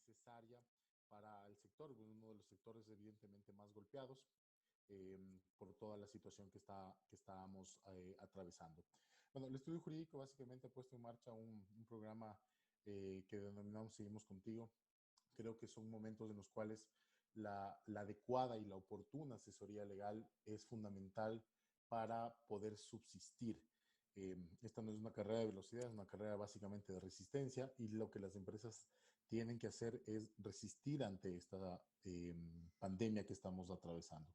necesaria para el sector, uno de los sectores evidentemente más golpeados eh, por toda la situación que estábamos atravesando. Bueno, el estudio jurídico básicamente ha puesto en marcha un programa que denominamos Seguimos Contigo. Creo que son momentos en los cuales la adecuada y la oportuna asesoría legal es fundamental para poder subsistir. Esta no es una carrera de velocidad, es una carrera básicamente de resistencia y lo que las empresas tienen que hacer es resistir ante esta pandemia que estamos atravesando.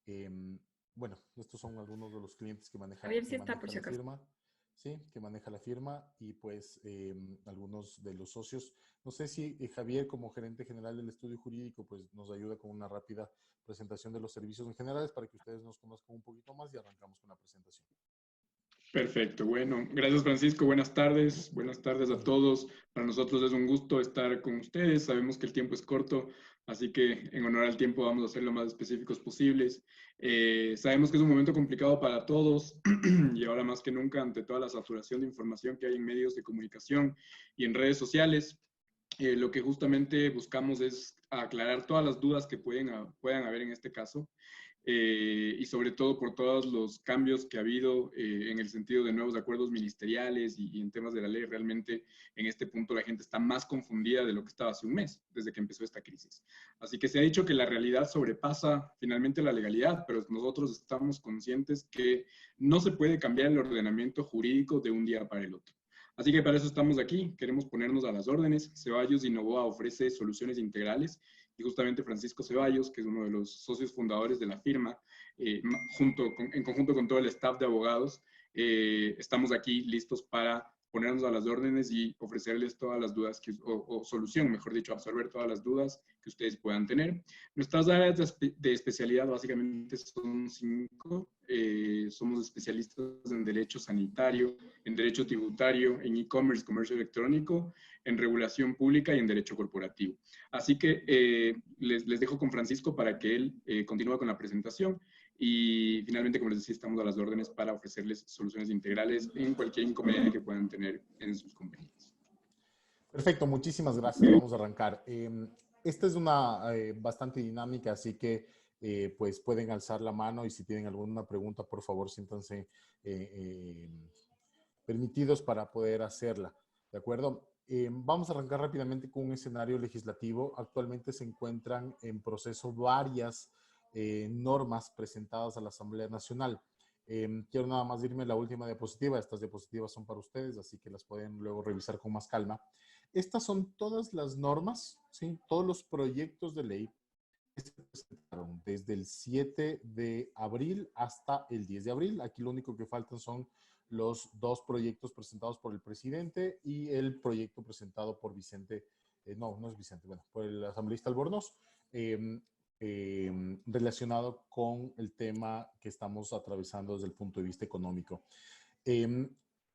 Eh, bueno, estos son algunos de los clientes Javier sí que está por maneja si la acaso. firma, ¿sí? Que maneja la firma y pues algunos de los socios. No sé si Javier, como gerente general del estudio jurídico, pues nos ayuda con una rápida presentación de los servicios en generales para que ustedes nos conozcan un poquito más y arrancamos con la presentación. Perfecto, bueno, gracias Francisco, buenas tardes a todos. Para nosotros es un gusto estar con ustedes, sabemos que el tiempo es corto, así que en honor al tiempo vamos a ser lo más específicos posibles. Sabemos que es un momento complicado para todos y ahora más que nunca ante toda la saturación de información que hay en medios de comunicación y en redes sociales. Lo que justamente buscamos es aclarar todas las dudas que puedan haber en este caso. Y sobre todo por todos los cambios que ha habido en el sentido de nuevos acuerdos ministeriales y en temas de la ley. Realmente en este punto la gente está más confundida de lo que estaba hace un mes, desde que empezó esta crisis. Así que se ha dicho que la realidad sobrepasa finalmente la legalidad, pero nosotros estamos conscientes que no se puede cambiar el ordenamiento jurídico de un día para el otro. Así que para eso estamos aquí, queremos ponernos a las órdenes. Ceballos Innova ofrece soluciones integrales y justamente Francisco Ceballos, que es uno de los socios fundadores de la firma, en conjunto con todo el staff de abogados, estamos aquí listos para ponernos a las órdenes y ofrecerles todas las dudas, o solución, mejor dicho, absorber todas las dudas que ustedes puedan tener. Nuestras áreas de especialidad básicamente son 5. Somos especialistas en derecho sanitario, en derecho tributario, en e-commerce, comercio electrónico, en regulación pública y en derecho corporativo. Así que les dejo con Francisco para que él continúe con la presentación y finalmente, como les decía, estamos a las órdenes para ofrecerles soluciones integrales en cualquier inconveniente que puedan tener en sus compañías. Perfecto, muchísimas gracias. Vamos a arrancar. Esta es una bastante dinámica, así que pues pueden alzar la mano y si tienen alguna pregunta, por favor, siéntanse permitidos para poder hacerla. ¿De acuerdo? Vamos a arrancar rápidamente con un escenario legislativo. Actualmente se encuentran en proceso varias normas presentadas a la Asamblea Nacional. Quiero nada más irme a la última diapositiva. Estas diapositivas son para ustedes, así que las pueden luego revisar con más calma. Estas son todas las normas, ¿sí? Todos los proyectos de ley que se presentaron desde el 7 de abril hasta el 10 de abril. Aquí lo único que faltan son los 2 proyectos presentados por el presidente y el proyecto presentado por Vicente, no es Vicente, bueno, por el asambleísta Albornoz, relacionado con el tema que estamos atravesando desde el punto de vista económico.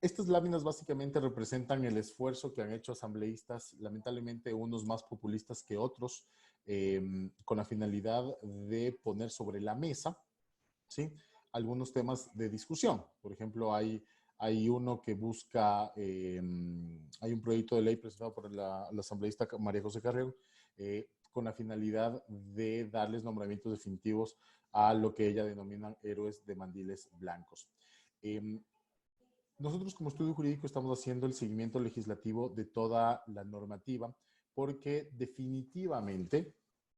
Estas láminas básicamente representan el esfuerzo que han hecho asambleístas, lamentablemente unos más populistas que otros, con la finalidad de poner sobre la mesa, ¿sí?, algunos temas de discusión. Por ejemplo, hay uno que busca, hay un proyecto de ley presentado por la asambleísta María José Carrero, con la finalidad de darles nombramientos definitivos a lo que ella denomina héroes de mandiles blancos. Nosotros como estudio jurídico estamos haciendo el seguimiento legislativo de toda la normativa porque definitivamente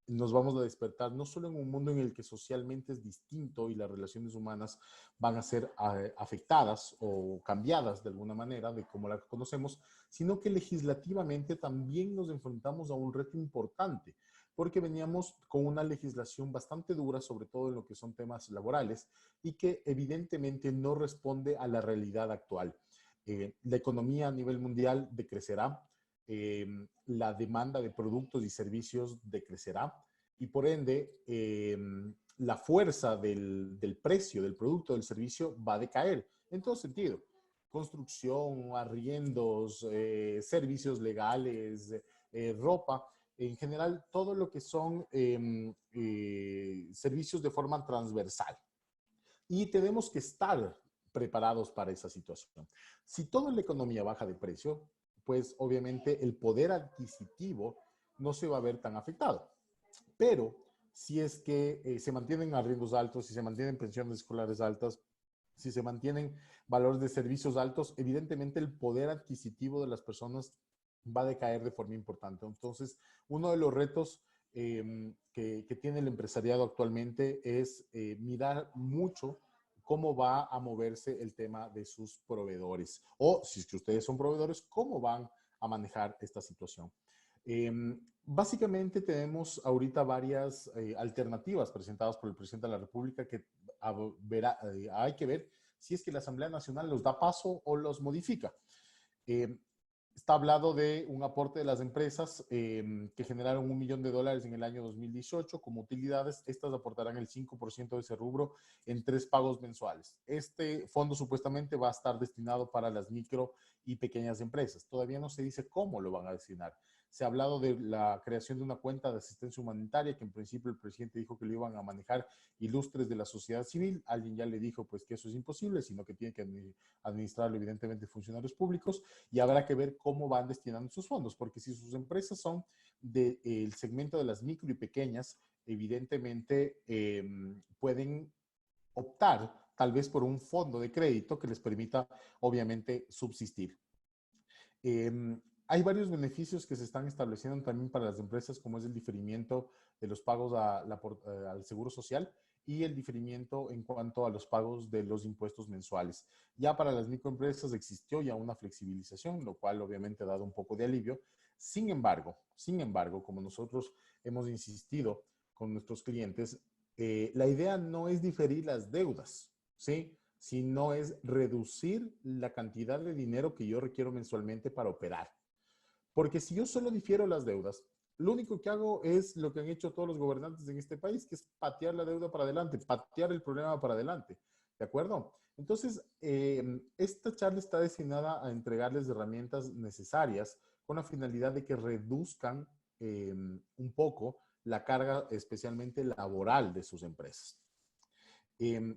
nos vamos a despertar no solo en un mundo en el que socialmente es distinto y las relaciones humanas van a ser afectadas o cambiadas de alguna manera de como la conocemos, sino que legislativamente también nos enfrentamos a un reto importante porque veníamos con una legislación bastante dura, sobre todo en lo que son temas laborales, y que evidentemente no responde a la realidad actual. La economía a nivel mundial decrecerá, la demanda de productos y servicios decrecerá y por ende la fuerza del precio del producto o del servicio va a decaer en todo sentido. Construcción, arriendos, servicios legales, ropa, en general todo lo que son servicios de forma transversal. Y tenemos que estar preparados para esa situación. Si toda la economía baja de precio, pues obviamente el poder adquisitivo no se va a ver tan afectado. Pero si es que se mantienen arriendos altos, si se mantienen pensiones escolares altas, si se mantienen valores de servicios altos, evidentemente el poder adquisitivo de las personas va a decaer de forma importante. Entonces, uno de los retos que tiene el empresariado actualmente es mirar mucho cómo va a moverse el tema de sus proveedores. O si es que ustedes son proveedores, cómo van a manejar esta situación. Eh, Básicamente tenemos ahorita varias alternativas presentadas por el presidente de la República que hay que ver si es que la Asamblea Nacional los da paso o los modifica. Eh, Está hablado de un aporte de las empresas que generaron $1.000.000 en el año 2018 como utilidades. Estas aportarán el 5% de ese rubro en 3 pagos mensuales. Este fondo supuestamente va a estar destinado para las micro y pequeñas empresas. Todavía no se dice cómo lo van a destinar. Se ha hablado de la creación de una cuenta de asistencia humanitaria que en principio el presidente dijo que lo iban a manejar ilustres de la sociedad civil. Alguien ya le dijo pues que eso es imposible, sino que tiene que administrarlo evidentemente funcionarios públicos, y habrá que ver cómo van destinando sus fondos, porque si sus empresas son del segmento de las micro y pequeñas, evidentemente pueden optar tal vez por un fondo de crédito que les permita obviamente subsistir. Hay varios beneficios que se están estableciendo también para las empresas, como es el diferimiento de los pagos al Seguro Social y el diferimiento en cuanto a los pagos de los impuestos mensuales. Ya para las microempresas existió ya una flexibilización, lo cual obviamente ha dado un poco de alivio. Sin embargo, como nosotros hemos insistido con nuestros clientes, la idea no es diferir las deudas, ¿sí? Sino es reducir la cantidad de dinero que yo requiero mensualmente para operar. Porque si yo solo difiero las deudas, lo único que hago es lo que han hecho todos los gobernantes en este país, que es patear la deuda para adelante, patear el problema para adelante. ¿De acuerdo? Entonces, esta charla está destinada a entregarles herramientas necesarias con la finalidad de que reduzcan un poco la carga, especialmente laboral, de sus empresas.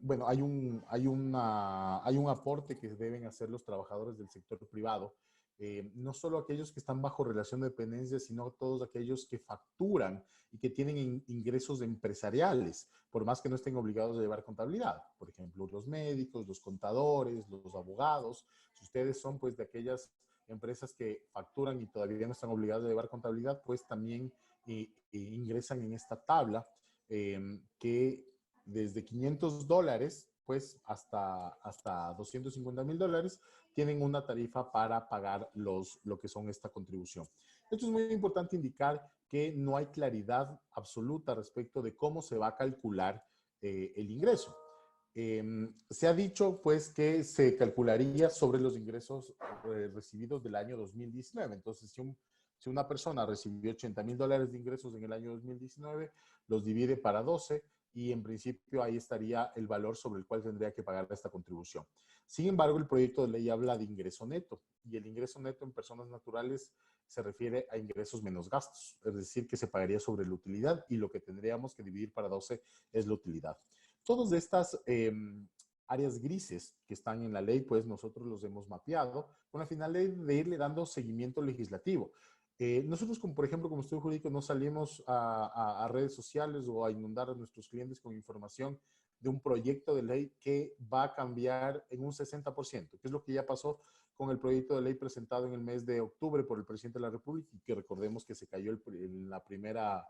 Bueno, hay un aporte que deben hacer los trabajadores del sector privado, no solo aquellos que están bajo relación de dependencia, sino todos aquellos que facturan y que tienen ingresos empresariales, por más que no estén obligados a llevar contabilidad. Por ejemplo, los médicos, los contadores, los abogados. Si ustedes son pues de aquellas empresas que facturan y todavía no están obligados a llevar contabilidad, pues también ingresan en esta tabla que desde $500 pues hasta $250,000 tienen una tarifa para pagar lo que son esta contribución. Esto es muy importante indicar que no hay claridad absoluta respecto de cómo se va a calcular el ingreso. Se ha dicho pues que se calcularía sobre los ingresos recibidos del año 2019. Entonces, si una persona recibió $80,000 de ingresos en el año 2019, los divide para 12 y en principio ahí estaría el valor sobre el cual tendría que pagar esta contribución. Sin embargo, el proyecto de ley habla de ingreso neto, y el ingreso neto en personas naturales se refiere a ingresos menos gastos, es decir, que se pagaría sobre la utilidad, y lo que tendríamos que dividir para 12 es la utilidad. Todas estas áreas grises que están en la ley, pues nosotros los hemos mapeado con la finalidad de irle dando seguimiento legislativo. Nosotros, como por ejemplo, como estudio jurídico, no salimos a redes sociales o a inundar a nuestros clientes con información de un proyecto de ley que va a cambiar en un 60%, que es lo que ya pasó con el proyecto de ley presentado en el mes de octubre por el presidente de la República, y que recordemos que se cayó en la primera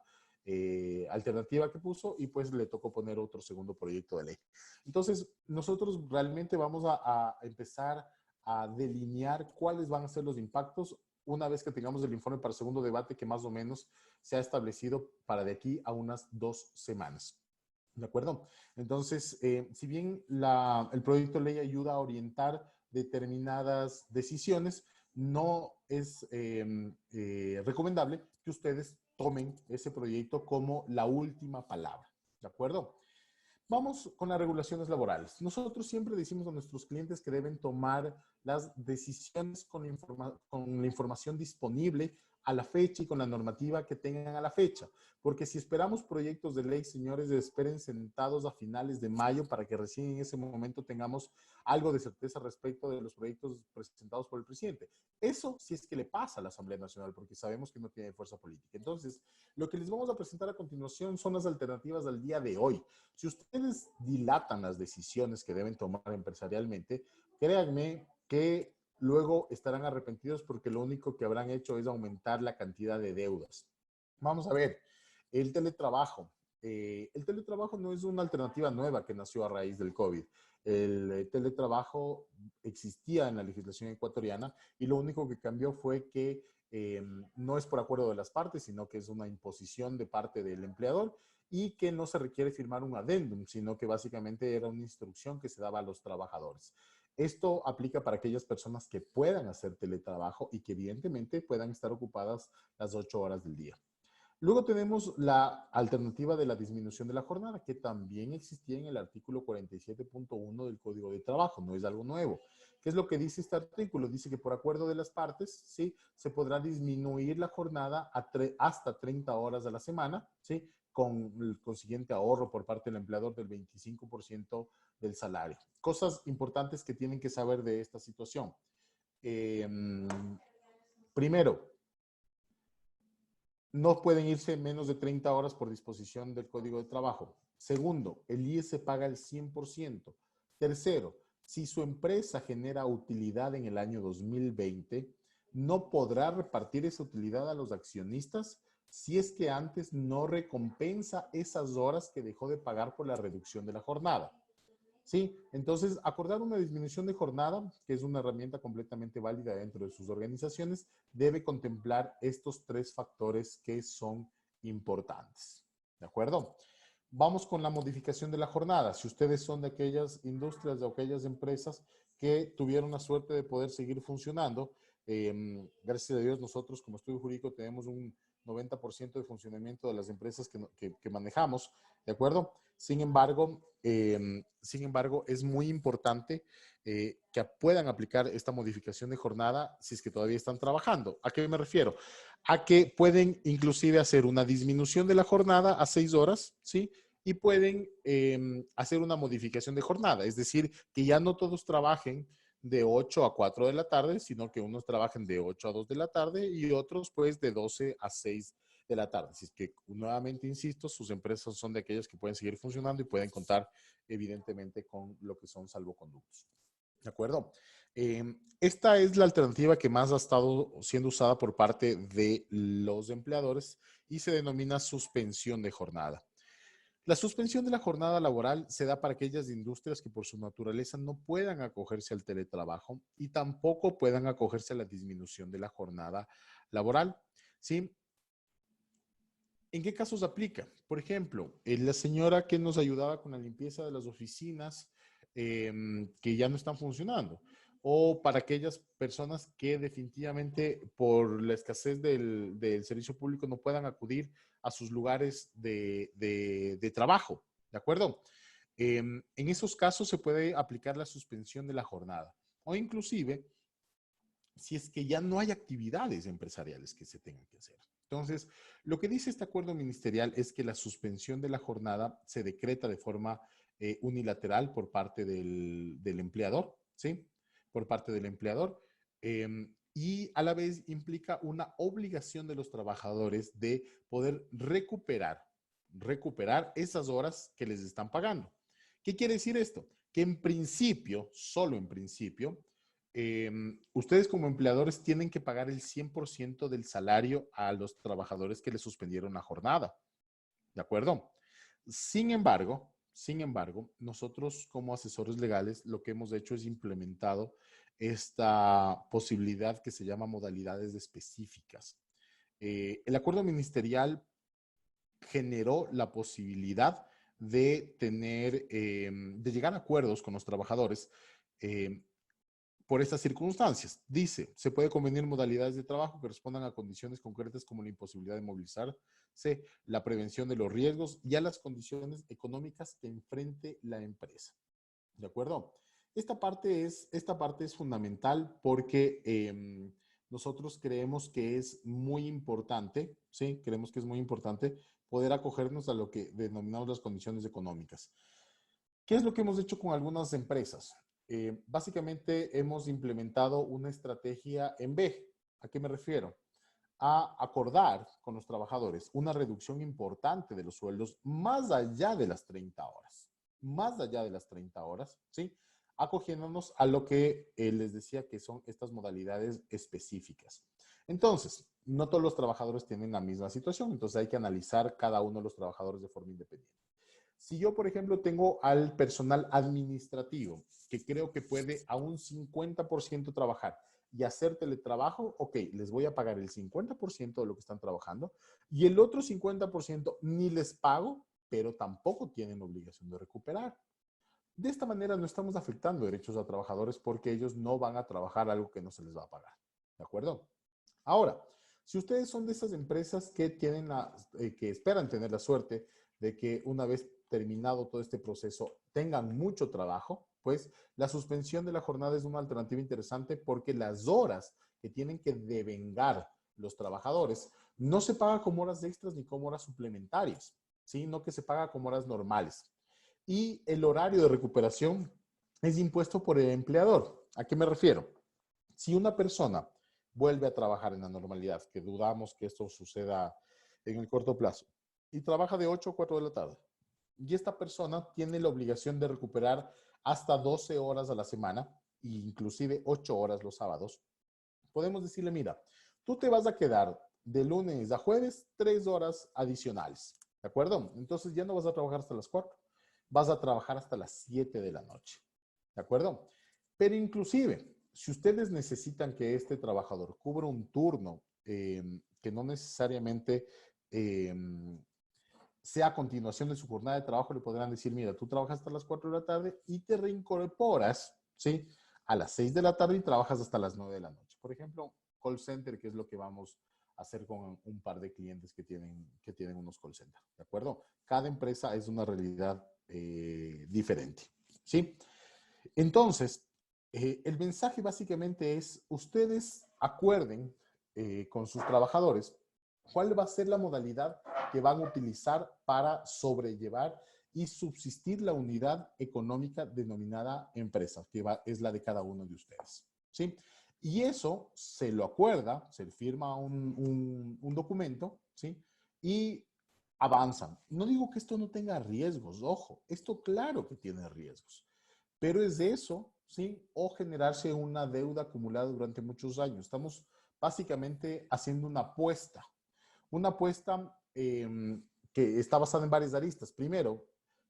alternativa que puso, y pues le tocó poner otro segundo proyecto de ley. Entonces, nosotros realmente vamos a empezar a delinear cuáles van a ser los impactos una vez que tengamos el informe para el segundo debate, que más o menos se ha establecido para de aquí a unas 2 semanas. ¿De acuerdo? Entonces, si bien el proyecto de ley ayuda a orientar determinadas decisiones, no es recomendable que ustedes tomen ese proyecto como la última palabra. ¿De acuerdo? Vamos con las regulaciones laborales. Nosotros siempre decimos a nuestros clientes que deben tomar las decisiones con la información disponible a la fecha y con la normativa que tengan a la fecha. Porque si esperamos proyectos de ley, señores, esperen sentados a finales de mayo para que recién en ese momento tengamos algo de certeza respecto de los proyectos presentados por el presidente. Eso sí es que le pasa a la Asamblea Nacional, porque sabemos que no tiene fuerza política. Entonces, lo que les vamos a presentar a continuación son las alternativas al día de hoy. Si ustedes dilatan las decisiones que deben tomar empresarialmente, créanme que luego estarán arrepentidos porque lo único que habrán hecho es aumentar la cantidad de deudas. Vamos a ver, el teletrabajo. El teletrabajo no es una alternativa nueva que nació a raíz del COVID. El teletrabajo existía en la legislación ecuatoriana y lo único que cambió fue que no es por acuerdo de las partes, sino que es una imposición de parte del empleador y que no se requiere firmar un adendum, sino que básicamente era una instrucción que se daba a los trabajadores. Esto aplica para aquellas personas que puedan hacer teletrabajo y que evidentemente puedan estar ocupadas las 8 horas del día. Luego tenemos la alternativa de la disminución de la jornada, que también existía en el artículo 47.1 del Código de Trabajo, no es algo nuevo. ¿Qué es lo que dice este artículo? Dice que por acuerdo de las partes, ¿sí? Se podrá disminuir la jornada hasta 30 horas a la semana, ¿sí? Con el consiguiente ahorro por parte del empleador del 25% del salario. Cosas importantes que tienen que saber de esta situación. Primero, no pueden irse menos de 30 horas por disposición del Código de Trabajo. Segundo, el IES se paga el 100%. Tercero, si su empresa genera utilidad en el año 2020, no podrá repartir esa utilidad a los accionistas si es que antes no recompensa esas horas que dejó de pagar por la reducción de la jornada. Sí, entonces acordar una disminución de jornada, que es una herramienta completamente válida dentro de sus organizaciones, debe contemplar estos tres factores que son importantes. ¿De acuerdo? Vamos con la modificación de la jornada. Si ustedes son de aquellas industrias, de aquellas empresas que tuvieron la suerte de poder seguir funcionando, gracias a Dios nosotros como estudio jurídico tenemos un 90% de funcionamiento de las empresas que manejamos, ¿de acuerdo? Sin embargo, es muy importante que puedan aplicar esta modificación de jornada si es que todavía están trabajando. ¿A qué me refiero? A que pueden inclusive hacer una disminución de la jornada a 6 horas, ¿sí? Y pueden hacer una modificación de jornada, es decir, que ya no todos trabajen de 8 a 4 de la tarde, sino que unos trabajen de 8 a 2 de la tarde y otros pues de 12 a 6 de la tarde. Así es que nuevamente insisto, sus empresas son de aquellas que pueden seguir funcionando y pueden contar evidentemente con lo que son salvoconductos. ¿De acuerdo? Esta es la alternativa que más ha estado siendo usada por parte de los empleadores y se denomina suspensión de jornada. La suspensión de la jornada laboral se da para aquellas industrias que por su naturaleza no puedan acogerse al teletrabajo y tampoco puedan acogerse a la disminución de la jornada laboral. ¿Sí? ¿En qué casos aplica? Por ejemplo, la señora que nos ayudaba con la limpieza de las oficinas que ya no están funcionando. O para aquellas personas que definitivamente por la escasez del servicio público no puedan acudir a sus lugares de trabajo. ¿De acuerdo? En esos casos se puede aplicar la suspensión de la jornada. O inclusive, si es que ya no hay actividades empresariales que se tengan que hacer. Entonces, lo que dice este acuerdo ministerial es que la suspensión de la jornada se decreta de forma unilateral por parte del empleador, ¿sí? Por parte del empleador. Y a la vez implica una obligación de los trabajadores de poder recuperar esas horas que les están pagando. ¿Qué quiere decir esto? Que en principio, solo en principio, ustedes como empleadores tienen que pagar el 100% del salario a los trabajadores que les suspendieron la jornada. ¿De acuerdo? Sin embargo, nosotros como asesores legales lo que hemos hecho es implementado esta posibilidad que se llama modalidades específicas. El acuerdo ministerial generó la posibilidad de tener, de llegar a acuerdos con los trabajadores por estas circunstancias. Dice, se puede convenir modalidades de trabajo que respondan a condiciones concretas como la imposibilidad de movilizarse, la prevención de los riesgos y a las condiciones económicas que enfrente la empresa. ¿De acuerdo? Esta parte es fundamental porque nosotros creemos que es muy importante, ¿sí? Creemos que es muy importante poder acogernos a lo que denominamos las condiciones económicas. ¿Qué es lo que hemos hecho con algunas empresas? Básicamente hemos implementado una estrategia en B. ¿A qué me refiero? A acordar con los trabajadores una reducción importante de los sueldos más allá de las 30 horas. Más allá de las 30 horas, ¿sí? Acogiéndonos a lo que les decía que son estas modalidades específicas. Entonces, no todos los trabajadores tienen la misma situación, entonces hay que analizar cada uno de los trabajadores de forma independiente. Si yo, por ejemplo, tengo al personal administrativo que creo que puede a un 50% trabajar y hacer teletrabajo, ok, les voy a pagar el 50% de lo que están trabajando y el otro 50% ni les pago, pero tampoco tienen obligación de recuperar. De esta manera no estamos afectando derechos a trabajadores porque ellos no van a trabajar algo que no se les va a pagar. ¿De acuerdo? Ahora, si ustedes son de esas empresas que tienen que esperan tener la suerte de que una vez terminado todo este proceso tengan mucho trabajo, pues la suspensión de la jornada es una alternativa interesante porque las horas que tienen que devengar los trabajadores no se paga como horas extras ni como horas suplementarias, sino que se paga como horas normales. Y el horario de recuperación es impuesto por el empleador. ¿A qué me refiero? Si una persona vuelve a trabajar en la normalidad, que dudamos que esto suceda en el corto plazo, y trabaja de 8 a 4 de la tarde, y esta persona tiene la obligación de recuperar hasta 12 horas a la semana, e inclusive 8 horas los sábados, podemos decirle, mira, tú te vas a quedar de lunes a jueves 3 horas adicionales, ¿de acuerdo? Entonces ya no vas a trabajar hasta las 4, vas a trabajar hasta las 7 de la noche, ¿de acuerdo? Pero inclusive, si ustedes necesitan que este trabajador cubra un turno que no necesariamente eh, sea a continuación de su jornada de trabajo, le podrán decir, mira, tú trabajas hasta las 4 de la tarde y te reincorporas, ¿sí? A las 6 de la tarde y trabajas hasta las 9 de la noche. Por ejemplo, call center, que es lo que vamos a hacer con un par de clientes que tienen unos call centers, ¿de acuerdo? Cada empresa es una realidad diferente, ¿sí? Entonces, el mensaje básicamente es, ustedes acuerden con sus trabajadores cuál va a ser la modalidad que van a utilizar para sobrellevar y subsistir la unidad económica denominada empresa, que es la de cada uno de ustedes. ¿Sí? Y eso se lo acuerda, se firma un documento, ¿sí? Y avanzan. No digo que esto no tenga riesgos, ojo, esto claro que tiene riesgos, pero es de eso, ¿sí? O generarse una deuda acumulada durante muchos años. Estamos básicamente haciendo una apuesta que está basada en varias aristas. Primero,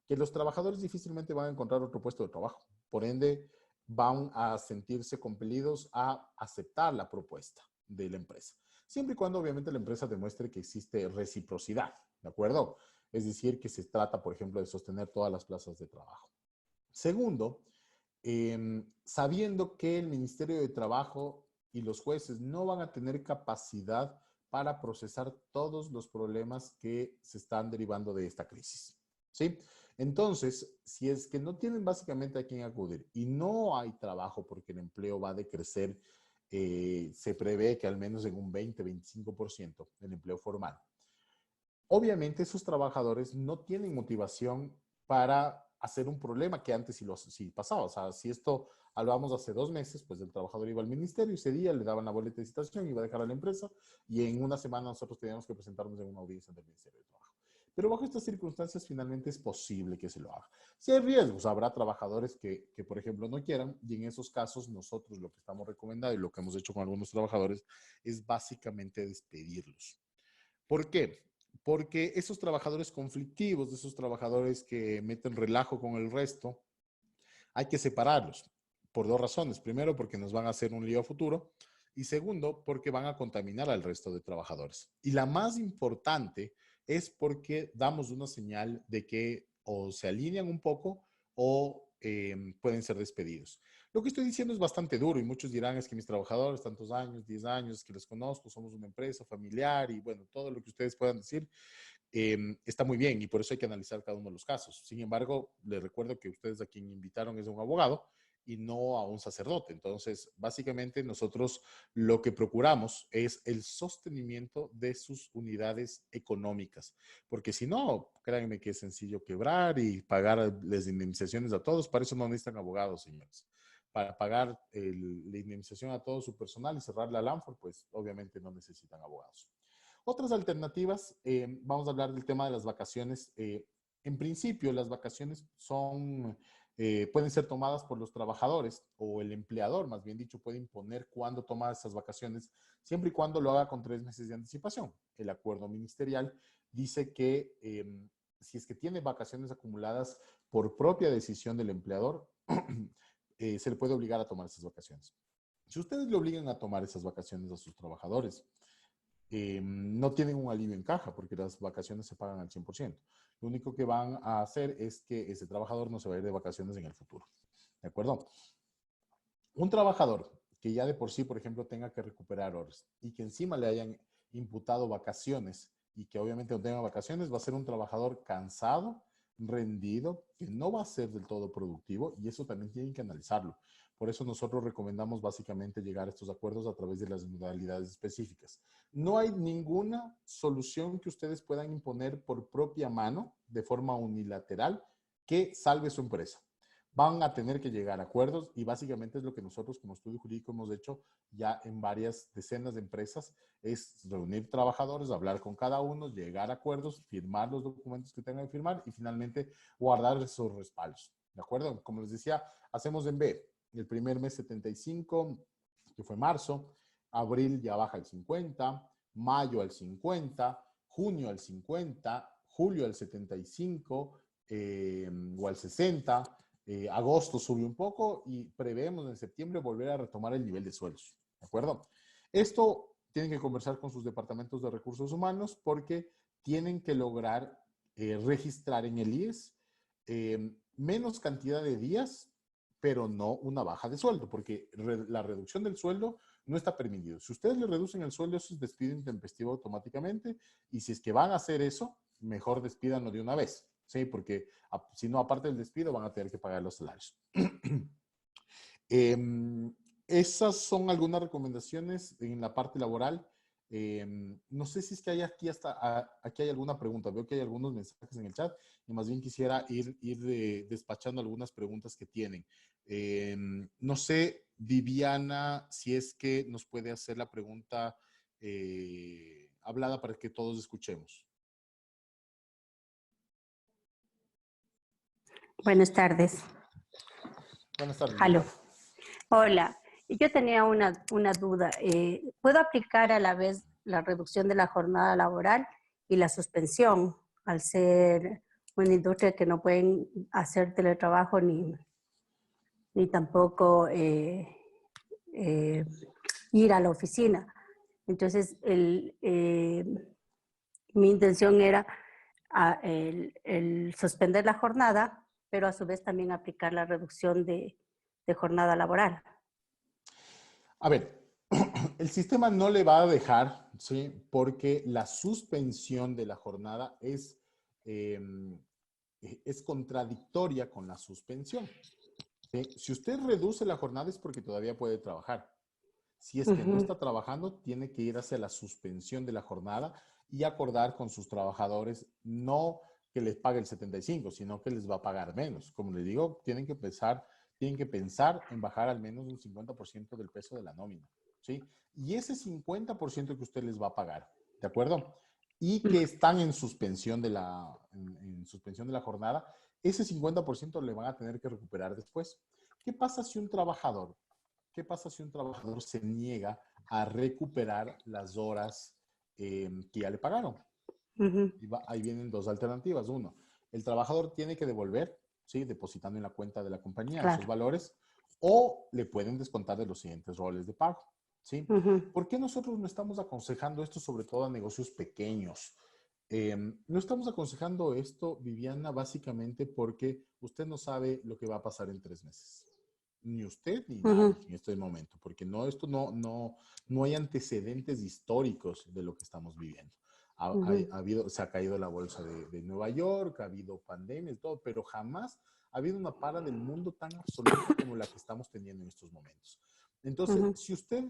que los trabajadores difícilmente van a encontrar otro puesto de trabajo. Por ende, van a sentirse compelidos a aceptar la propuesta de la empresa. Siempre y cuando, obviamente, la empresa demuestre que existe reciprocidad, ¿de acuerdo? Es decir, que se trata, por ejemplo, de sostener todas las plazas de trabajo. Segundo, sabiendo que el Ministerio de Trabajo y los jueces no van a tener capacidad para procesar todos los problemas que se están derivando de esta crisis. ¿Sí? Entonces, si es que no tienen básicamente a quién acudir y no hay trabajo porque el empleo va a decrecer, se prevé que al menos en un 20-25% el empleo formal. Obviamente esos trabajadores no tienen motivación para hacer un problema que antes sí pasaba. O sea, si esto hablábamos hace 2 meses, pues el trabajador iba al ministerio, ese día le daban la boleta de citación, iba a dejar a la empresa y en una semana nosotros teníamos que presentarnos en una audiencia del Ministerio de Trabajo. Pero bajo estas circunstancias finalmente es posible que se lo haga. Si hay riesgos, habrá trabajadores que, por ejemplo, no quieran y en esos casos nosotros lo que estamos recomendando y lo que hemos hecho con algunos trabajadores es básicamente despedirlos. ¿Por qué? Porque esos trabajadores conflictivos, esos trabajadores que meten relajo con el resto, hay que separarlos por dos razones. Primero, porque nos van a hacer un lío a futuro y segundo, porque van a contaminar al resto de trabajadores. Y la más importante es porque damos una señal de que o se alinean un poco o pueden ser despedidos. Lo que estoy diciendo es bastante duro y muchos dirán es que mis trabajadores, tantos años, 10 años, que les conozco, somos una empresa familiar y bueno, todo lo que ustedes puedan decir está muy bien y por eso hay que analizar cada uno de los casos. Sin embargo, les recuerdo que ustedes a quien invitaron es un abogado y no a un sacerdote. Entonces, básicamente nosotros lo que procuramos es el sostenimiento de sus unidades económicas, porque si no, créanme que es sencillo quebrar y pagar las indemnizaciones a todos. Para eso no necesitan abogados, señores. Para pagar la indemnización a todo su personal y cerrar la LANFOR, pues obviamente no necesitan abogados. Otras alternativas, vamos a hablar del tema de las vacaciones. En principio, las vacaciones pueden ser tomadas por los trabajadores o el empleador, más bien dicho, puede imponer cuándo toma esas vacaciones, siempre y cuando lo haga con 3 meses de anticipación. El acuerdo ministerial dice que si es que tiene vacaciones acumuladas por propia decisión del empleador, se le puede obligar a tomar esas vacaciones. Si ustedes le obligan a tomar esas vacaciones a sus trabajadores, no tienen un alivio en caja porque las vacaciones se pagan al 100%. Lo único que van a hacer es que ese trabajador no se va a ir de vacaciones en el futuro. ¿De acuerdo? Un trabajador que ya de por sí, por ejemplo, tenga que recuperar horas y que encima le hayan imputado vacaciones y que obviamente no tenga vacaciones, va a ser un trabajador cansado, rendido, que no va a ser del todo productivo y eso también tienen que analizarlo. Por eso nosotros recomendamos básicamente llegar a estos acuerdos a través de las modalidades específicas. No hay ninguna solución que ustedes puedan imponer por propia mano, de forma unilateral, que salve su empresa. Van a tener que llegar a acuerdos y básicamente es lo que nosotros como estudio jurídico hemos hecho ya en varias decenas de empresas, es reunir trabajadores, hablar con cada uno, llegar a acuerdos, firmar los documentos que tengan que firmar y finalmente guardar esos respaldos. ¿De acuerdo? Como les decía, hacemos en B. El primer mes 75, que fue marzo, abril ya baja al 50, mayo al 50, junio al 50, julio al 75 o al 60, agosto sube un poco y prevemos en septiembre volver a retomar el nivel de sueldos. ¿De acuerdo? Esto tienen que conversar con sus departamentos de recursos humanos porque tienen que lograr registrar en el IES menos cantidad de días, pero no una baja de sueldo, porque la reducción del sueldo no está permitido. Si ustedes le reducen el sueldo, eso es despido intempestivo automáticamente, y si es que van a hacer eso, mejor despídanlo de una vez, ¿sí? Porque si no, aparte del despido, van a tener que pagar los salarios. Esas son algunas recomendaciones en la parte laboral. No sé si es que hay aquí aquí hay alguna pregunta. Veo que hay algunos mensajes en el chat y más bien quisiera ir despachando algunas preguntas que tienen. No sé, Viviana, si es que nos puede hacer la pregunta hablada para que todos escuchemos. Buenas tardes. Buenas tardes. Aló. Hola. Yo tenía una duda. ¿Puedo aplicar a la vez la reducción de la jornada laboral y la suspensión al ser una industria que no pueden hacer teletrabajo ni tampoco ir a la oficina? Entonces, mi intención era el suspender la jornada, pero a su vez también aplicar la reducción de jornada laboral. A ver, el sistema no le va a dejar, ¿sí? Porque la suspensión de la jornada es contradictoria con la suspensión. ¿Sí? Si usted reduce la jornada es porque todavía puede trabajar. Si es que no está trabajando, tiene que ir hacia la suspensión de la jornada y acordar con sus trabajadores, no que les pague el 75, sino que les va a pagar menos. Como les digo, tienen que pensar en bajar al menos un 50% del peso de la nómina, ¿sí? Y ese 50% que usted les va a pagar, ¿de acuerdo? Y que están en suspensión de suspensión de la jornada, ese 50% le van a tener que recuperar después. ¿Qué pasa si un trabajador se niega a recuperar las horas que ya le pagaron? Ahí vienen dos alternativas. Uno, el trabajador tiene que devolver, ¿sí? Depositando en la cuenta de la compañía esos valores, o le pueden descontar de los siguientes roles de pago, ¿sí? ¿Por qué nosotros no estamos aconsejando esto, sobre todo a negocios pequeños? No estamos aconsejando esto, Viviana, básicamente porque usted no sabe lo que va a pasar en 3 meses. Ni usted ni nadie en este momento, porque no hay antecedentes históricos de lo que estamos viviendo. Se ha caído la bolsa de Nueva York, ha habido pandemias, todo, pero jamás ha habido una para del mundo tan absoluta como la que estamos teniendo en estos momentos. Entonces, si usted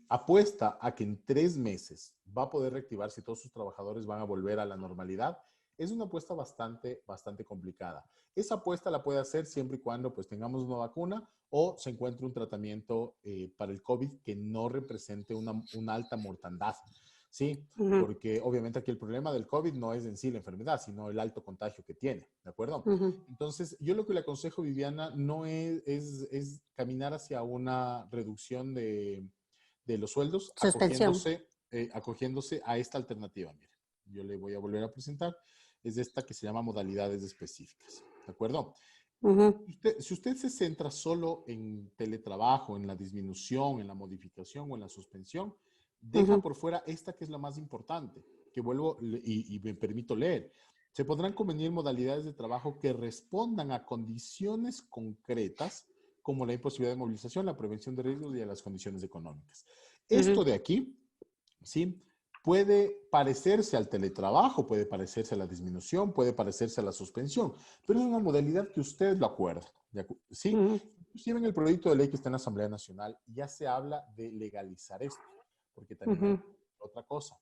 apuesta a que en 3 meses va a poder reactivarse y todos sus trabajadores van a volver a la normalidad, es una apuesta bastante complicada. Esa apuesta la puede hacer siempre y cuando pues tengamos una vacuna o se encuentre un tratamiento para el COVID que no represente una alta mortandad. Sí, porque obviamente aquí el problema del COVID no es en sí la enfermedad, sino el alto contagio que tiene, ¿de acuerdo? Entonces, yo lo que le aconsejo, Viviana, no es caminar hacia una reducción de los sueldos, Suspensión. acogiéndose a esta alternativa. Mire, yo le voy a volver a presentar. Es esta que se llama modalidades específicas, ¿de acuerdo? Si usted se centra solo en teletrabajo, en la disminución, en la modificación o en la suspensión, deja por fuera esta que es la más importante, que vuelvo y me permito leer. Se podrán convenir modalidades de trabajo que respondan a condiciones concretas como la imposibilidad de movilización, la prevención de riesgos y a las condiciones económicas. Esto de aquí, ¿sí? Puede parecerse al teletrabajo, puede parecerse a la disminución, puede parecerse a la suspensión, pero es una modalidad que usted lo acuerda, ¿sí? Inclusive en el proyecto de ley que está en la Asamblea Nacional ya se habla de legalizar esto, porque también hay otra cosa.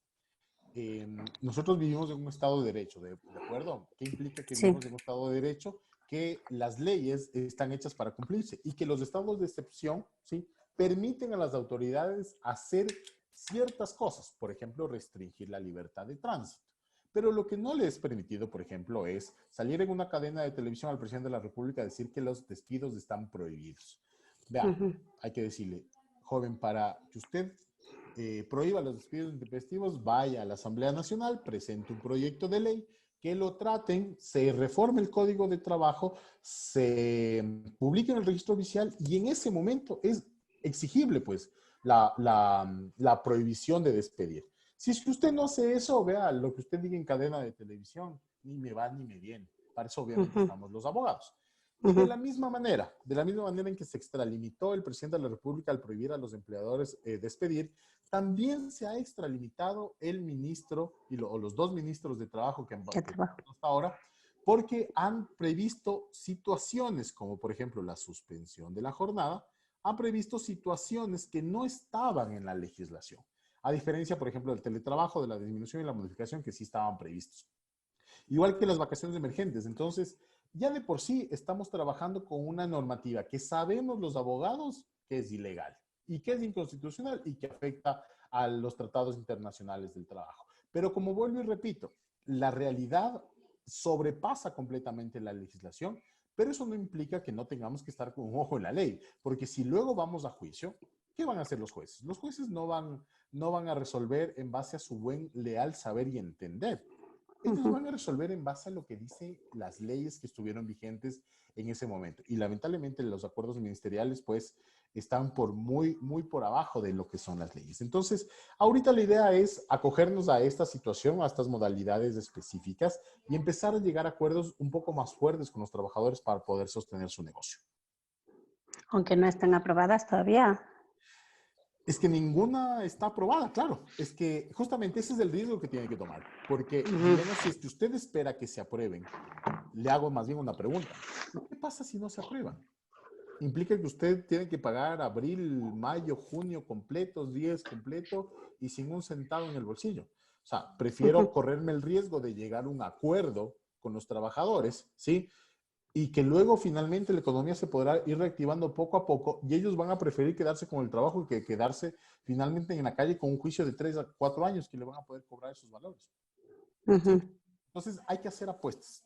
Nosotros vivimos en un Estado de Derecho, ¿de acuerdo? ¿Qué implica que vivimos en un Estado de Derecho? Que las leyes están hechas para cumplirse y que los estados de excepción, ¿sí? Permiten a las autoridades hacer ciertas cosas, por ejemplo, restringir la libertad de tránsito. Pero lo que no le es permitido, por ejemplo, es salir en una cadena de televisión al presidente de la República a decir que los despidos están prohibidos. Vea, hay que decirle, joven, para que usted prohíba los despidos intempestivos, vaya a la Asamblea Nacional, presente un proyecto de ley, que lo traten, se reforme el Código de Trabajo, se publique en el registro oficial y en ese momento es exigible, pues, la prohibición de despedir. Si es que usted no hace eso, vea, lo que usted diga en cadena de televisión, ni me va ni me viene. Para eso obviamente estamos los abogados. Y de la misma manera en que se extralimitó el presidente de la República al prohibir a los empleadores despedir, también se ha extralimitado el ministro o los 2 ministros de trabajo que han pasado hasta ahora, porque han previsto situaciones como, por ejemplo, la suspensión de la jornada, han previsto situaciones que no estaban en la legislación. A diferencia, por ejemplo, del teletrabajo, de la disminución y la modificación que sí estaban previstos. Igual que las vacaciones emergentes. Entonces, ya de por sí estamos trabajando con una normativa que sabemos los abogados que es ilegal y que es inconstitucional y que afecta a los tratados internacionales del trabajo. Pero como vuelvo y repito, la realidad sobrepasa completamente la legislación, pero eso no implica que no tengamos que estar con un ojo en la ley, porque si luego vamos a juicio, ¿qué van a hacer los jueces? Los jueces no van a resolver en base a su buen, leal saber y entender. Ellos van a resolver en base a lo que dicen las leyes que estuvieron vigentes en ese momento. Y lamentablemente los acuerdos ministeriales pues están muy por abajo de lo que son las leyes. Entonces, ahorita la idea es acogernos a esta situación, a estas modalidades específicas y empezar a llegar a acuerdos un poco más fuertes con los trabajadores para poder sostener su negocio. Aunque no están aprobadas todavía. Es que ninguna está aprobada, claro. Es que justamente ese es el riesgo que tiene que tomar. Porque, Diana, si es que usted espera que se aprueben, le hago más bien una pregunta. ¿Qué pasa si no se aprueban? Implica que usted tiene que pagar abril, mayo, junio completos, 10 completo y sin un centavo en el bolsillo. O sea, prefiero correrme el riesgo de llegar a un acuerdo con los trabajadores, ¿sí? Y que luego finalmente la economía se podrá ir reactivando poco a poco y ellos van a preferir quedarse con el trabajo que quedarse finalmente en la calle con un juicio de 3 a 4 años que le van a poder cobrar esos valores. ¿Sí? Entonces hay que hacer apuestas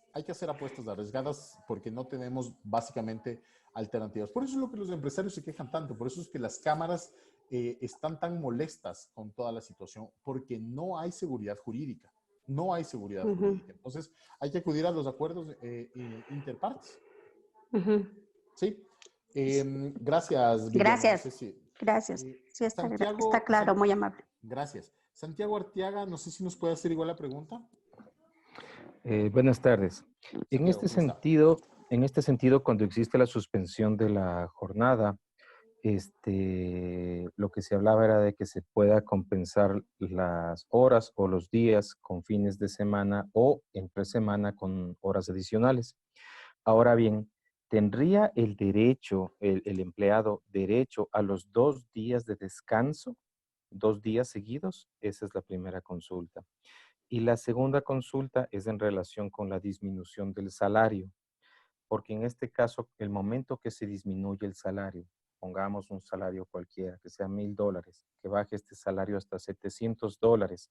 arriesgadas porque no tenemos básicamente alternativas. Por eso es lo que los empresarios se quejan tanto, por eso es que las cámaras están tan molestas con toda la situación, porque no hay seguridad jurídica. No hay seguridad jurídica. Entonces, hay que acudir a los acuerdos interpartes. ¿Sí? Gracias, Viviana. Gracias. No sé si, Gracias. Sí, Santiago, está claro, muy amable. Gracias. Santiago Arteaga, no sé si nos puede hacer igual la pregunta. Buenas tardes. Santiago, En este sentido, cuando existe la suspensión de la jornada, lo que se hablaba era de que se pueda compensar las horas o los días con fines de semana o entre semana con horas adicionales. Ahora bien, ¿tendría el derecho, el empleado, derecho a los 2 días de descanso, 2 días seguidos? Esa es la primera consulta. Y la segunda consulta es en relación con la disminución del salario, porque en este caso, el momento que se disminuye el salario, pongamos un salario cualquiera, que sea $1,000, que baje este salario hasta $700,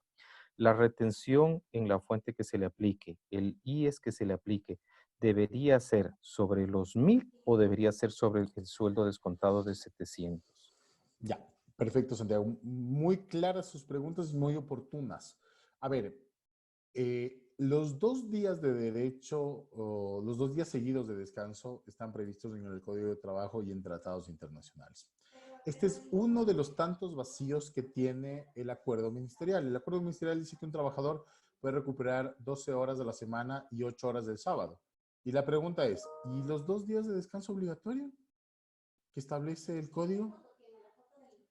la retención en la fuente que se le aplique, el IES que se le aplique, ¿debería ser sobre los 1,000 o debería ser sobre el sueldo descontado de 700? Ya, perfecto, Santiago. Muy claras sus preguntas y muy oportunas. A ver, los 2 días de derecho, o los 2 días seguidos de descanso están previstos en el Código de Trabajo y en tratados internacionales. Este es uno de los tantos vacíos que tiene el acuerdo ministerial. El acuerdo ministerial dice que un trabajador puede recuperar 12 horas de la semana y 8 horas del sábado. Y la pregunta es, ¿y los 2 días de descanso obligatorio que establece el código?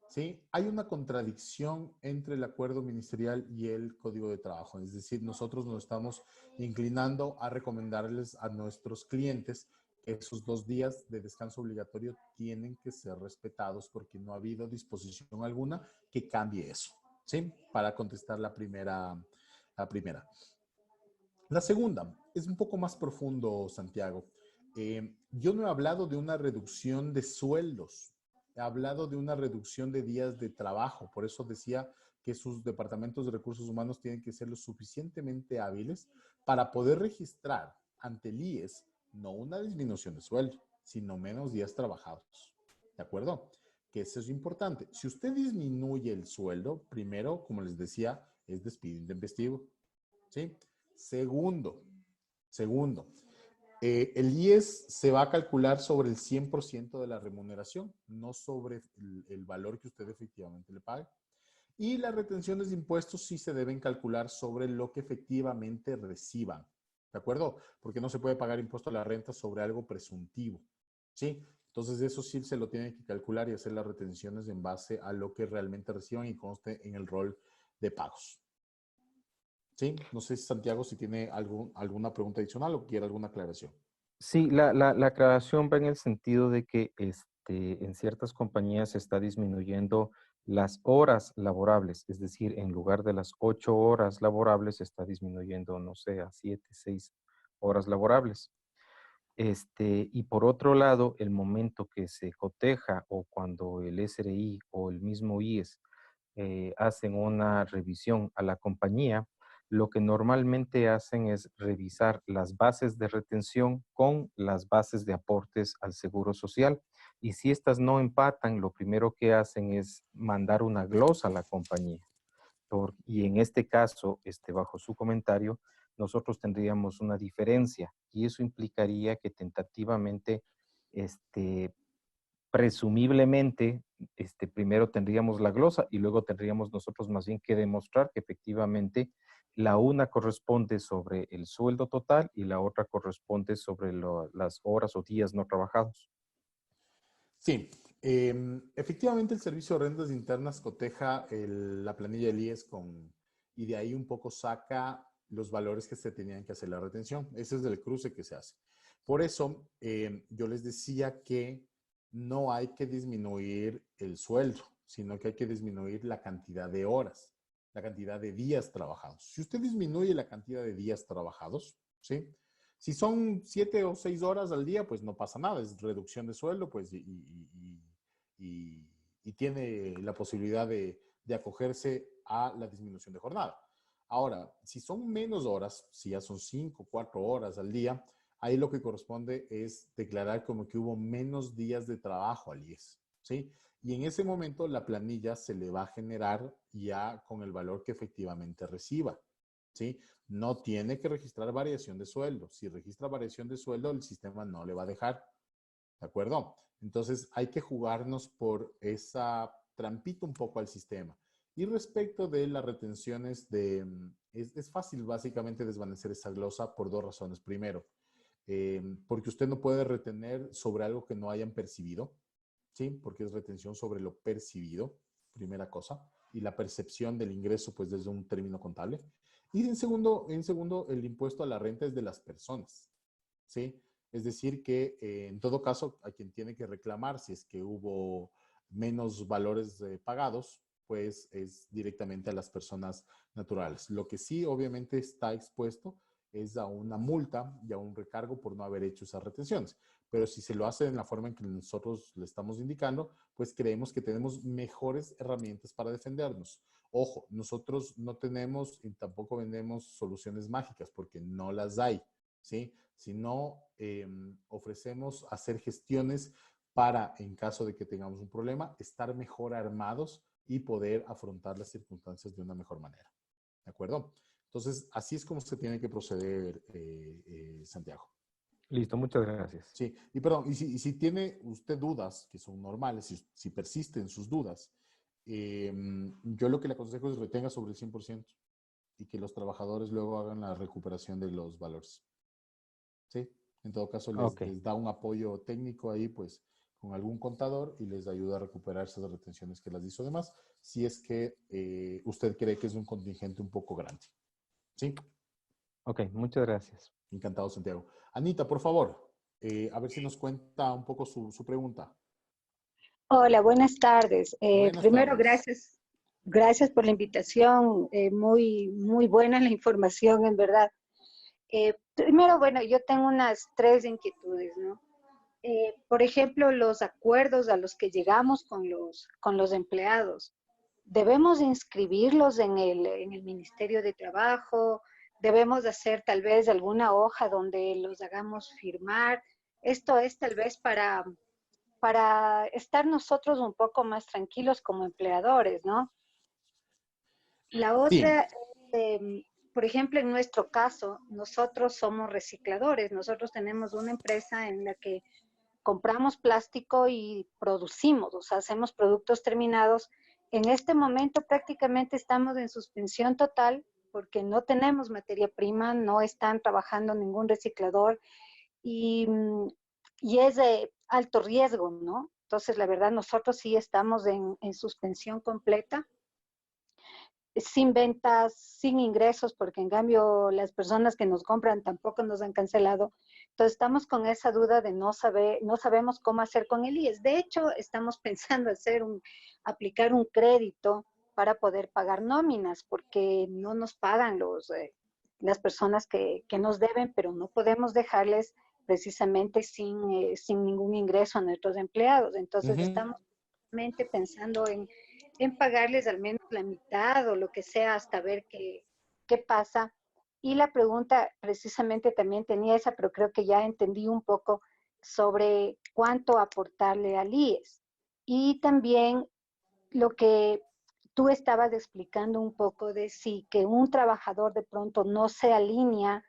¿Sí? Hay una contradicción entre el acuerdo ministerial y el Código de Trabajo. Es decir, nosotros nos estamos inclinando a recomendarles a nuestros clientes que esos 2 días de descanso obligatorio tienen que ser respetados porque no ha habido disposición alguna que cambie eso. ¿Sí? Para contestar la primera. La segunda es un poco más profundo, Santiago. Yo no he hablado de una reducción de sueldos, he hablado de una reducción de días de trabajo. Por eso decía que sus departamentos de recursos humanos tienen que ser lo suficientemente hábiles para poder registrar ante el IES no una disminución de sueldo, sino menos días trabajados. ¿De acuerdo? Que eso es importante. Si usted disminuye el sueldo, primero, como les decía, es despido intempestivo. ¿Sí? Segundo, el IES se va a calcular sobre el 100% de la remuneración, no sobre el valor que usted efectivamente le pague. Y las retenciones de impuestos sí se deben calcular sobre lo que efectivamente reciban. ¿De acuerdo? Porque no se puede pagar impuesto a la renta sobre algo presuntivo. ¿Sí? Entonces eso sí se lo tiene que calcular y hacer las retenciones en base a lo que realmente reciban y conste en el rol de pagos. Sí, no sé, Santiago, si tiene alguna pregunta adicional o quiere alguna aclaración. Sí, la aclaración va en el sentido de que en ciertas compañías se está disminuyendo las horas laborables, es decir, en lugar de las 8 horas laborables, se está disminuyendo, no sé, a 7, 6 horas laborables. Y por otro lado, el momento que se coteja o cuando el SRI o el mismo IES hacen una revisión a la compañía, lo que normalmente hacen es revisar las bases de retención con las bases de aportes al Seguro Social. Y si estas no empatan, lo primero que hacen es mandar una glosa a la compañía. Y en este caso, bajo su comentario, nosotros tendríamos una diferencia y eso implicaría que tentativamente, presumiblemente, primero tendríamos la glosa y luego tendríamos nosotros más bien que demostrar que efectivamente la una corresponde sobre el sueldo total y la otra corresponde sobre las horas o días no trabajados. Sí, efectivamente el Servicio de Rentas Internas coteja la planilla del IES y de ahí un poco saca los valores que se tenían que hacer la retención. Ese es el cruce que se hace. Por eso yo les decía que no hay que disminuir el sueldo, sino que hay que disminuir la cantidad de horas, la cantidad de días trabajados. Si usted disminuye la cantidad de días trabajados, ¿sí? Si son 7 o 6 horas al día, pues no pasa nada, es reducción de sueldo, pues, y tiene la posibilidad de acogerse a la disminución de jornada. Ahora, si son menos horas, si ya son 5, 4 horas al día, ahí lo que corresponde es declarar como que hubo menos días de trabajo al IES, ¿sí? Y en ese momento la planilla se le va a generar ya con el valor que efectivamente reciba, ¿sí? No tiene que registrar variación de sueldo. Si registra variación de sueldo, el sistema no le va a dejar, ¿de acuerdo? Entonces hay que jugarnos por esa trampita un poco al sistema. Y respecto de las retenciones es fácil básicamente desvanecer esa glosa por dos razones. Primero, porque usted no puede retener sobre algo que no hayan percibido, ¿sí? Porque es retención sobre lo percibido, primera cosa. Y la percepción del ingreso, pues desde un término contable. Y en segundo, el impuesto a la renta es de las personas, ¿sí? Es decir, que en todo caso, a quien tiene que reclamar si es que hubo menos valores pagados, pues es directamente a las personas naturales. Lo que sí obviamente está expuesto es a una multa y a un recargo por no haber hecho esas retenciones. Pero si se lo hace en la forma en que nosotros le estamos indicando, pues creemos que tenemos mejores herramientas para defendernos. Ojo, nosotros no tenemos y tampoco vendemos soluciones mágicas porque no las hay, ¿sí? Sino ofrecemos hacer gestiones para, en caso de que tengamos un problema, estar mejor armados y poder afrontar las circunstancias de una mejor manera. ¿De acuerdo? Entonces, así es como se tiene que proceder, Santiago. Listo, muchas gracias. Sí, y perdón, y si tiene usted dudas, que son normales, si persisten sus dudas, yo lo que le aconsejo es retenga sobre el 100% y que los trabajadores luego hagan la recuperación de los valores. ¿Sí? En todo caso, Ok, les da un apoyo técnico ahí, pues, con algún contador y les ayuda a recuperar esas retenciones que las hizo de más, si es que usted cree que es un contingente un poco grande. ¿Sí? ok, muchas gracias. Encantado, Santiago. Anita, por favor, a ver si nos cuenta un poco su pregunta. Hola, buenas tardes. Buenas Primero, tardes. gracias por la invitación. Muy buena la información, en verdad. Primero, bueno, yo tengo unas tres inquietudes, ¿no? Por ejemplo, los acuerdos a los que llegamos con los empleados. ¿Debemos inscribirlos en el Ministerio de Trabajo? ¿Debemos hacer tal vez alguna hoja donde los hagamos firmar? Esto es tal vez para estar nosotros un poco más tranquilos como empleadores, ¿no? La Sí, otra, por ejemplo, en nuestro caso, nosotros somos recicladores, nosotros tenemos una empresa en la que compramos plástico y producimos, o sea, hacemos productos terminados. En este momento prácticamente estamos en suspensión total porque no tenemos materia prima, no están trabajando ningún reciclador y, y es de alto riesgo, ¿no? Entonces, la verdad, nosotros sí estamos en suspensión completa, sin ventas, sin ingresos, porque en cambio las personas que nos compran tampoco nos han cancelado. Entonces, estamos con esa duda de no sabemos cómo hacer con el IES. De hecho, estamos pensando aplicar un crédito para poder pagar nóminas, porque no nos pagan las personas que nos deben, pero no podemos dejarles precisamente sin ningún ingreso a nuestros empleados. Entonces, ujú. estamos pensando en pagarles al menos la mitad o lo que sea hasta ver qué pasa. Y la pregunta precisamente también tenía esa, pero creo que ya entendí un poco sobre cuánto aportarle al IES. Y también lo que tú estabas explicando un poco de si que un trabajador de pronto no se alinea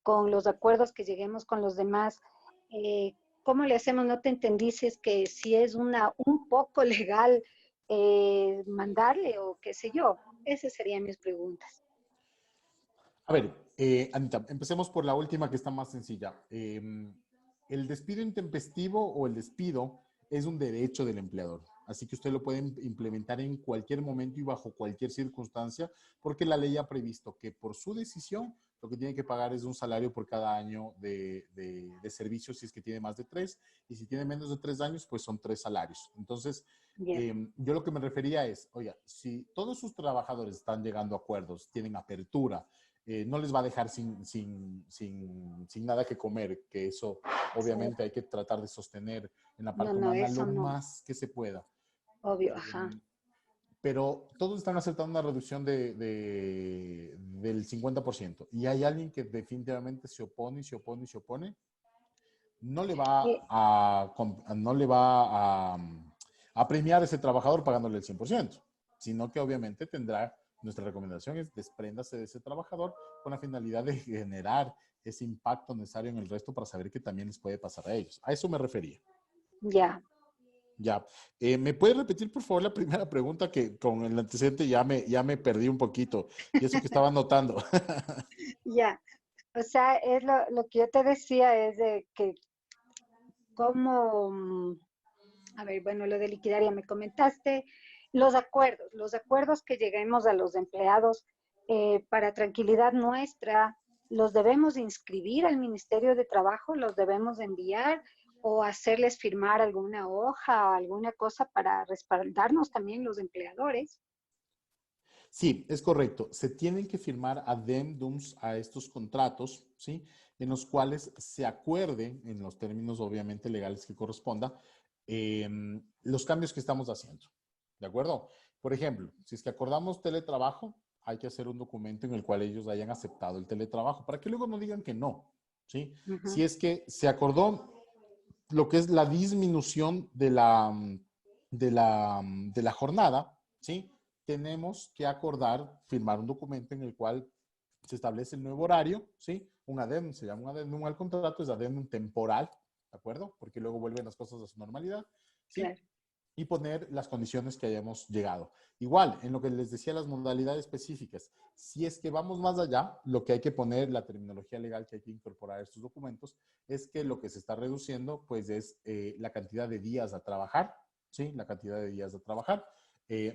con los acuerdos que lleguemos con los demás, ¿cómo le hacemos? No te entendí si es que si es un poco legal mandarle o qué sé yo. Esas serían mis preguntas. A ver, Anita, empecemos por la última que está más sencilla. El despido intempestivo o el despido es un derecho del empleador. Así que usted lo puede implementar en cualquier momento y bajo cualquier circunstancia, porque la ley ha previsto que por su decisión lo que tiene que pagar es un salario por cada año de servicio si es que tiene más de 3, y si tiene menos de 3 años, pues son 3 salarios. Entonces, Ya, yo lo que me refería es, oiga, si todos sus trabajadores están llegando a acuerdos, tienen apertura, no les va a dejar sin nada que comer, que eso sí. obviamente hay que tratar de sostener en la No, parte no, humana lo eso no. más que se pueda. Obvio, Eh, ajá. pero todos están aceptando una reducción del 50%. Y hay alguien que definitivamente se opone y se opone y se opone. No le va Eh, no le va a premiar a ese trabajador pagándole el 100%, sino que obviamente tendrá, nuestra recomendación es despréndase de ese trabajador con la finalidad de generar ese impacto necesario en el resto para saber que también les puede pasar a ellos. A eso me refería. ya, Ya. ¿Me puede repetir, por favor, la primera pregunta que con el antecedente ya me perdí un poquito? Y eso que estaba anotando. ya. O sea, es lo que yo te decía es de que cómo, a ver, bueno, lo de liquidar ya me comentaste, los acuerdos que lleguemos a los empleados para tranquilidad nuestra ¿los debemos inscribir al Ministerio de Trabajo? ¿Los debemos enviar o hacerles firmar alguna hoja o alguna cosa para respaldarnos también los empleadores? Sí, es correcto. Se tienen que firmar adendums a estos contratos, ¿sí? En los cuales se acuerde, en los términos obviamente legales que corresponda, los cambios que estamos haciendo. ¿De acuerdo? Por ejemplo, si es que acordamos teletrabajo, hay que hacer un documento en el cual ellos hayan aceptado el teletrabajo, para que luego no digan que no, ¿sí? Si es que se acordó lo que es la disminución de la jornada, ¿sí? Tenemos que acordar, firmar un documento en el cual se establece el nuevo horario, ¿sí? Un adendum, se llama un adendum al contrato, es adendum temporal, ¿de acuerdo? Porque luego vuelven las cosas a su normalidad, ¿sí? Claro. Y poner las condiciones que hayamos llegado. Igual, en lo que les decía, las modalidades específicas. Si es que vamos más allá, lo que hay que poner, la terminología legal que hay que incorporar a estos documentos, es que lo que se está reduciendo, pues, es la cantidad de días a trabajar, ¿sí? La cantidad de días a trabajar,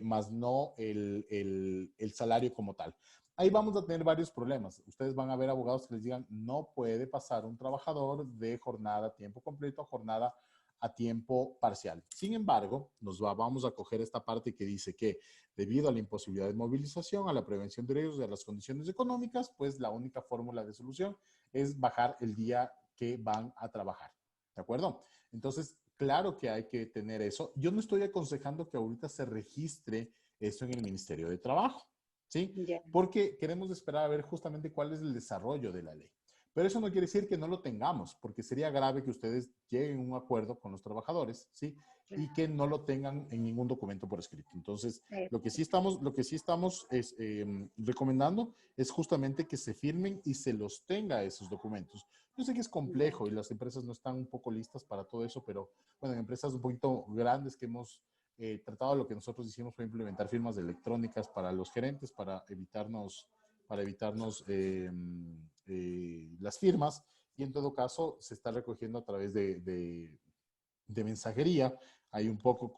más no el salario como tal. Ahí vamos a tener varios problemas. Ustedes van a ver abogados que les digan, no puede pasar un trabajador de jornada a tiempo completo a jornada a tiempo parcial. Sin embargo, vamos a coger esta parte que dice que debido a la imposibilidad de movilización, a la prevención de riesgos y a las condiciones económicas, pues la única fórmula de solución es bajar el día que van a trabajar. ¿De acuerdo? Entonces, claro que hay que tener eso. Yo no estoy aconsejando que ahorita se registre eso en el Ministerio de Trabajo, ¿sí? Ya. Porque queremos esperar a ver justamente cuál es el desarrollo de la ley. Pero eso no quiere decir que no lo tengamos, porque sería grave que ustedes lleguen a un acuerdo con los trabajadores, ¿sí? Y que no lo tengan en ningún documento por escrito. Entonces, lo que sí estamos recomendando es justamente que se firmen y se los tenga esos documentos. Yo sé que es complejo y las empresas no están un poco listas para todo eso, pero bueno, en empresas un poquito grandes que hemos tratado, lo que nosotros hicimos fue implementar firmas electrónicas para los gerentes para evitarnos las firmas, y en todo caso se está recogiendo a través de mensajería, hay un poco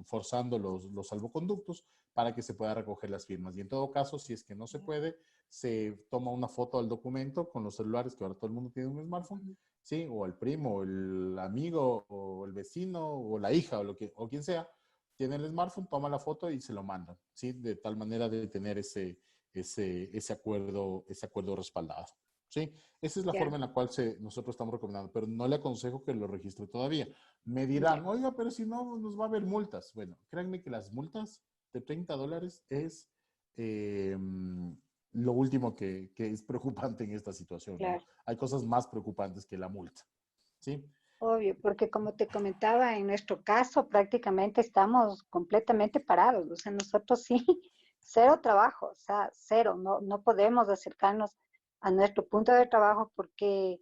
forzando los salvoconductos para que se pueda recoger las firmas. Y en todo caso, si es que no se puede, se toma una foto del documento con los celulares, que ahora todo el mundo tiene un smartphone, ¿sí? O el primo, o el amigo, o el vecino, o la hija, o quien sea, tiene el smartphone, toma la foto y se lo mandan, ¿sí? De tal manera de tener ese acuerdo respaldado, ¿sí? Esa es la forma en la cual nosotros estamos recomendando, pero no le aconsejo que lo registre todavía. Me dirán, oiga, pero si no, nos va a haber multas. Bueno, créanme que las multas de $30 es lo último que es preocupante en esta situación, ¿no? Claro. Hay cosas más preocupantes que la multa, ¿sí? Obvio, porque como te comentaba, en nuestro caso prácticamente estamos completamente parados. O sea, nosotros sí, cero trabajo, o sea, cero. No podemos acercarnos a nuestro punto de trabajo porque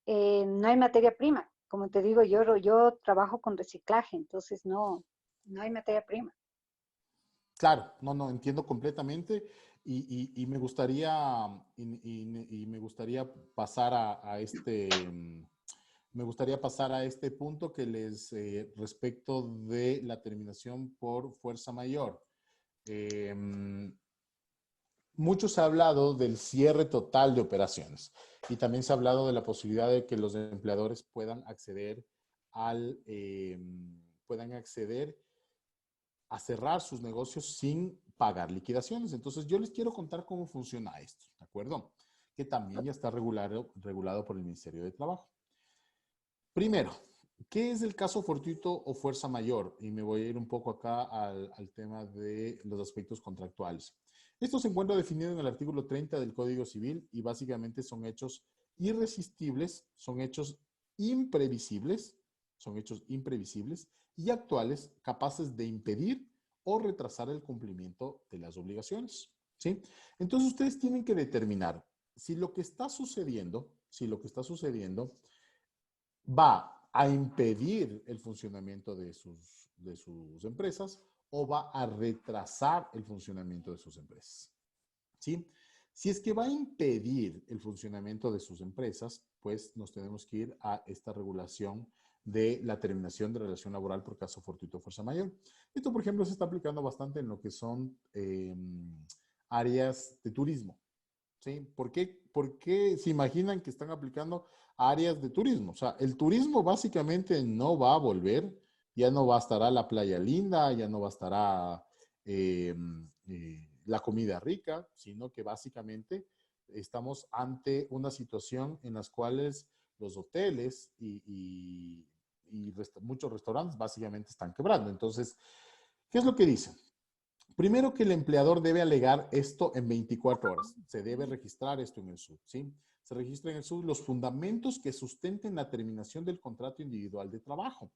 no hay materia prima. Como te digo, yo trabajo con reciclaje, entonces no hay materia prima. Claro, no, entiendo completamente y me gustaría, y me gustaría pasar me gustaría pasar a este punto que respecto de la terminación por fuerza mayor. Mucho se ha hablado del cierre total de operaciones y también se ha hablado de la posibilidad de que los empleadores puedan acceder a cerrar sus negocios sin pagar liquidaciones. Entonces, yo les quiero contar cómo funciona esto, ¿de acuerdo? Que también ya está regulado por el Ministerio de Trabajo. Primero, ¿qué es el caso fortuito o fuerza mayor? Y me voy a ir un poco acá al tema de los aspectos contractuales. Esto se encuentra definido en el artículo 30 del Código Civil y básicamente son hechos irresistibles, son hechos imprevisibles y actuales capaces de impedir o retrasar el cumplimiento de las obligaciones, ¿sí? Entonces ustedes tienen que determinar si lo que está sucediendo va a impedir el funcionamiento de sus empresas o va a retrasar el funcionamiento de sus empresas, ¿sí? Si es que va a impedir el funcionamiento de sus empresas, pues nos tenemos que ir a esta regulación de la terminación de relación laboral por caso fortuito o fuerza mayor. Esto, por ejemplo, se está aplicando bastante en lo que son áreas de turismo, ¿sí? ¿Por qué se imaginan que están aplicando a áreas de turismo? O sea, el turismo básicamente no va a volver, ya no bastará la playa linda, ya no bastará la comida rica, sino que básicamente estamos ante una situación en las cuales los hoteles muchos restaurantes básicamente están quebrando. Entonces, ¿qué es lo que dicen? Primero que el empleador debe alegar esto en 24 horas. Se debe registrar esto en el SUD, ¿sí? Se registra en el SUD los fundamentos que sustenten la terminación del contrato individual de trabajo.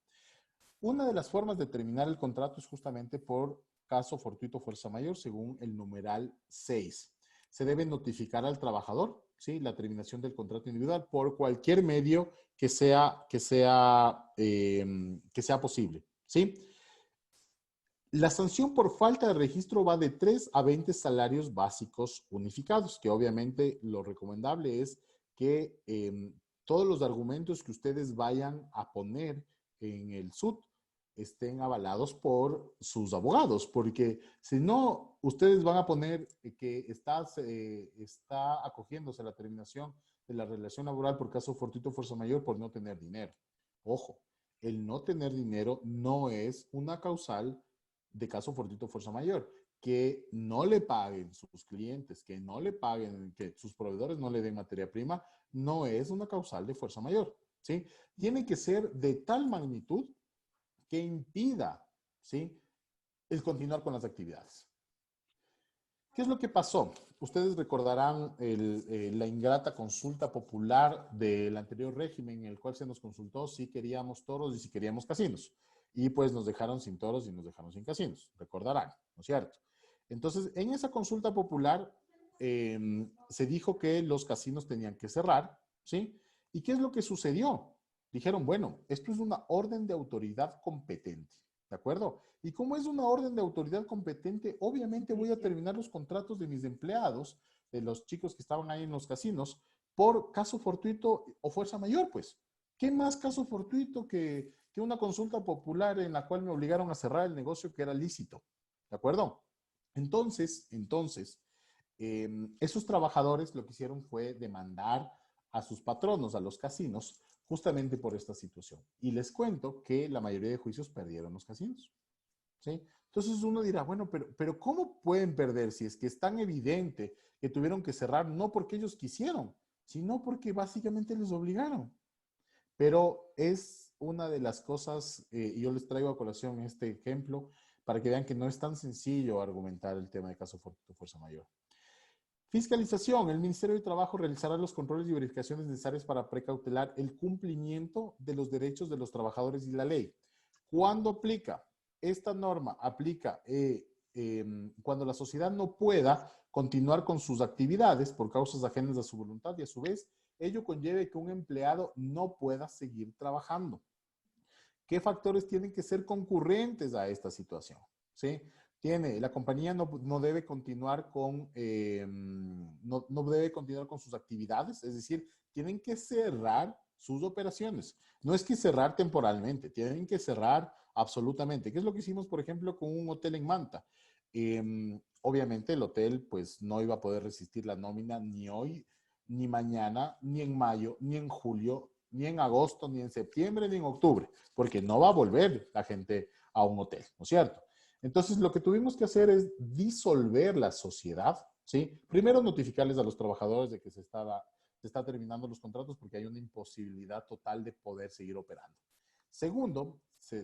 Una de las formas de terminar el contrato es justamente por caso fortuito fuerza mayor, según el numeral 6. Se debe notificar al trabajador, ¿sí? La terminación del contrato individual por cualquier medio que sea posible, ¿sí? La sanción por falta de registro va de 3 a 20 salarios básicos unificados, que obviamente lo recomendable es que todos los argumentos que ustedes vayan a poner en el SUD estén avalados por sus abogados, porque si no, ustedes van a poner que está acogiéndose a la terminación de la relación laboral por caso fortuito fuerza mayor por no tener dinero. Ojo, el no tener dinero no es una causal de caso fortuito fuerza mayor. Que no le paguen sus clientes, que no le paguen, que sus proveedores no le den materia prima, no es una causal de fuerza mayor, ¿sí? Tiene que ser de tal magnitud que impida, ¿sí?, el continuar con las actividades. ¿Qué es lo que pasó? Ustedes recordarán la ingrata consulta popular del anterior régimen en el cual se nos consultó si queríamos toros y si queríamos casinos. Y pues nos dejaron sin toros y nos dejaron sin casinos. Recordarán, ¿no es cierto? Entonces, en esa consulta popular se dijo que los casinos tenían que cerrar, ¿sí? ¿Y qué es lo que sucedió? Dijeron, bueno, esto es una orden de autoridad competente, ¿de acuerdo? Y como es una orden de autoridad competente, obviamente voy a terminar los contratos de mis empleados, de los chicos que estaban ahí en los casinos, por caso fortuito o fuerza mayor, pues. ¿Qué más caso fortuito que una consulta popular en la cual me obligaron a cerrar el negocio que era lícito? ¿De acuerdo? Entonces, esos trabajadores lo que hicieron fue demandar a sus patronos, a los casinos, justamente por esta situación. Y les cuento que la mayoría de juicios perdieron los casinos, ¿sí? Entonces uno dirá, bueno, pero ¿cómo pueden perder si es que es tan evidente que tuvieron que cerrar no porque ellos quisieron, sino porque básicamente les obligaron? Pero es una de las cosas, y yo les traigo a colación este ejemplo para que vean que no es tan sencillo argumentar el tema de caso fortuito fuerza mayor. Fiscalización. El Ministerio de Trabajo realizará los controles y verificaciones necesarias para precautelar el cumplimiento de los derechos de los trabajadores y la ley. ¿Cuándo aplica? Esta norma aplica cuando la sociedad no pueda continuar con sus actividades por causas ajenas a su voluntad y a su vez ello conlleve que un empleado no pueda seguir trabajando. ¿Qué factores tienen que ser concurrentes a esta situación? ¿Sí? La compañía no debe continuar no debe continuar con sus actividades, es decir, tienen que cerrar sus operaciones. No es que cerrar temporalmente, tienen que cerrar absolutamente. ¿Qué es lo que hicimos, por ejemplo, con un hotel en Manta? Obviamente el hotel pues no iba a poder resistir la nómina ni hoy, ni mañana, ni en mayo, ni en julio, ni en agosto, ni en septiembre, ni en octubre, porque no va a volver la gente a un hotel, ¿no es cierto? Entonces, lo que tuvimos que hacer es disolver la sociedad, ¿sí? Primero, notificarles a los trabajadores de que se está terminando los contratos porque hay una imposibilidad total de poder seguir operando. Segundo,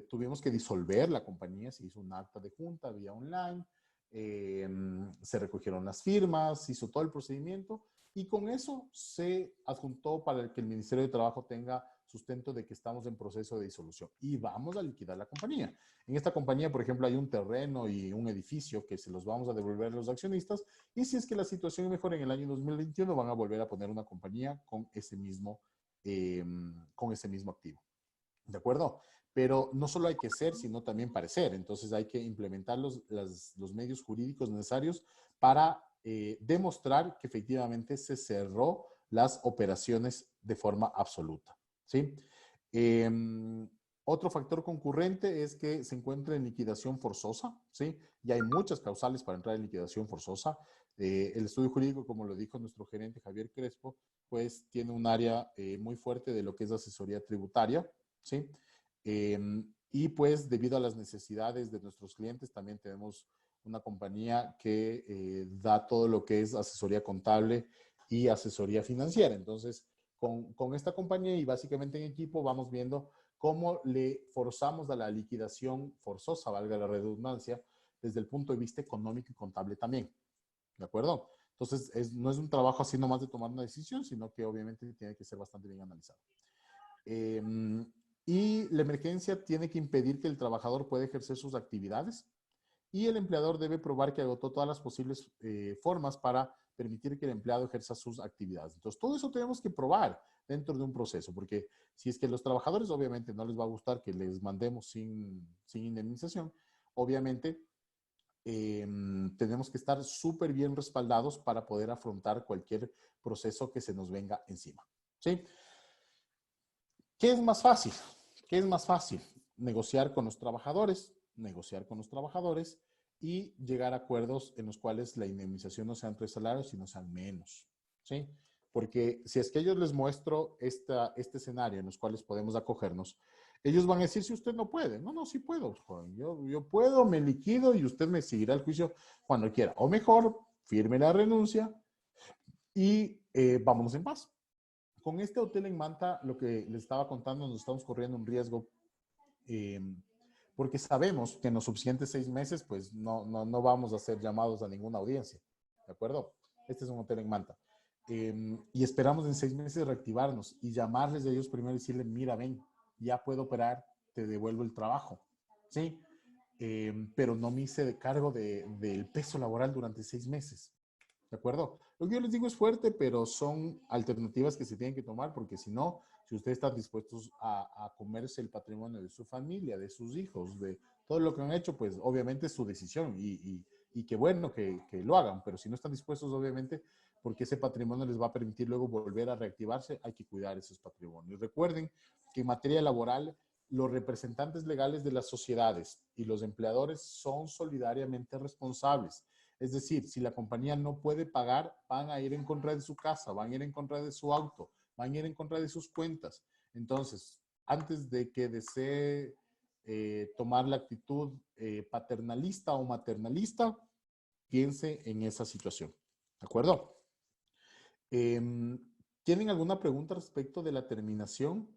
tuvimos que disolver la compañía, se hizo un acta de junta vía online, se recogieron las firmas, se hizo todo el procedimiento y con eso se adjuntó para que el Ministerio de Trabajo tenga sustento de que estamos en proceso de disolución y vamos a liquidar la compañía. En esta compañía, por ejemplo, hay un terreno y un edificio que se los vamos a devolver a los accionistas y si es que la situación mejora en el año 2021 van a volver a poner una compañía con ese mismo activo. ¿De acuerdo? Pero no solo hay que ser, sino también parecer. Entonces hay que implementar los medios jurídicos necesarios para demostrar que efectivamente se cerró las operaciones de forma absoluta. ¿Sí? Otro factor concurrente es que se encuentra en liquidación forzosa, ¿sí? Y hay muchas causales para entrar en liquidación forzosa. El estudio jurídico, como lo dijo nuestro gerente Javier Crespo, pues tiene un área muy fuerte de lo que es asesoría tributaria, ¿sí? Y pues debido a las necesidades de nuestros clientes, también tenemos una compañía que da todo lo que es asesoría contable y asesoría financiera. Entonces, con esta compañía y básicamente en equipo vamos viendo cómo le forzamos a la liquidación forzosa, valga la redundancia, desde el punto de vista económico y contable también. ¿De acuerdo? Entonces, no es un trabajo así nomás de tomar una decisión, sino que obviamente tiene que ser bastante bien analizado. Y la emergencia tiene que impedir que el trabajador pueda ejercer sus actividades y el empleador debe probar que agotó todas las posibles formas para permitir que el empleado ejerza sus actividades. Entonces, todo eso tenemos que probar dentro de un proceso, porque si es que los trabajadores obviamente no les va a gustar que les mandemos sin indemnización, obviamente tenemos que estar súper bien respaldados para poder afrontar cualquier proceso que se nos venga encima. ¿Sí? ¿Qué es más fácil? ¿Qué es más fácil? Negociar con los trabajadores y llegar a acuerdos en los cuales la indemnización no sean 3 salarios, sino sean menos. ¿Sí? Porque si es que ellos les muestro este escenario en los cuales podemos acogernos, ellos van a decir si usted no puede. No, sí puedo. Yo puedo, me liquido y usted me seguirá el juicio cuando quiera. O mejor, firme la renuncia y vámonos en paz. Con este hotel en Manta, lo que les estaba contando, nos estamos corriendo un riesgo porque sabemos que en los subsiguientes 6 meses, pues no vamos a hacer llamados a ninguna audiencia. ¿De acuerdo? Este es un hotel en Manta. Y esperamos en 6 meses reactivarnos y llamarles a ellos primero y decirles, mira, ven, ya puedo operar, te devuelvo el trabajo. ¿Sí? Pero no me hice cargo del peso laboral durante 6 meses. ¿De acuerdo? Lo que yo les digo es fuerte, pero son alternativas que se tienen que tomar porque si no, si ustedes están dispuestos a comerse el patrimonio de su familia, de sus hijos, de todo lo que han hecho, pues obviamente es su decisión y qué bueno que lo hagan, pero si no están dispuestos, obviamente, porque ese patrimonio les va a permitir luego volver a reactivarse, hay que cuidar esos patrimonios. Recuerden que en materia laboral, los representantes legales de las sociedades y los empleadores son solidariamente responsables. Es decir, si la compañía no puede pagar, van a ir en contra de su casa, van a ir en contra de su auto, van a ir en contra de sus cuentas. Entonces, antes de que desee tomar la actitud paternalista o maternalista, piense en esa situación. ¿De acuerdo? ¿Tienen alguna pregunta respecto de la terminación?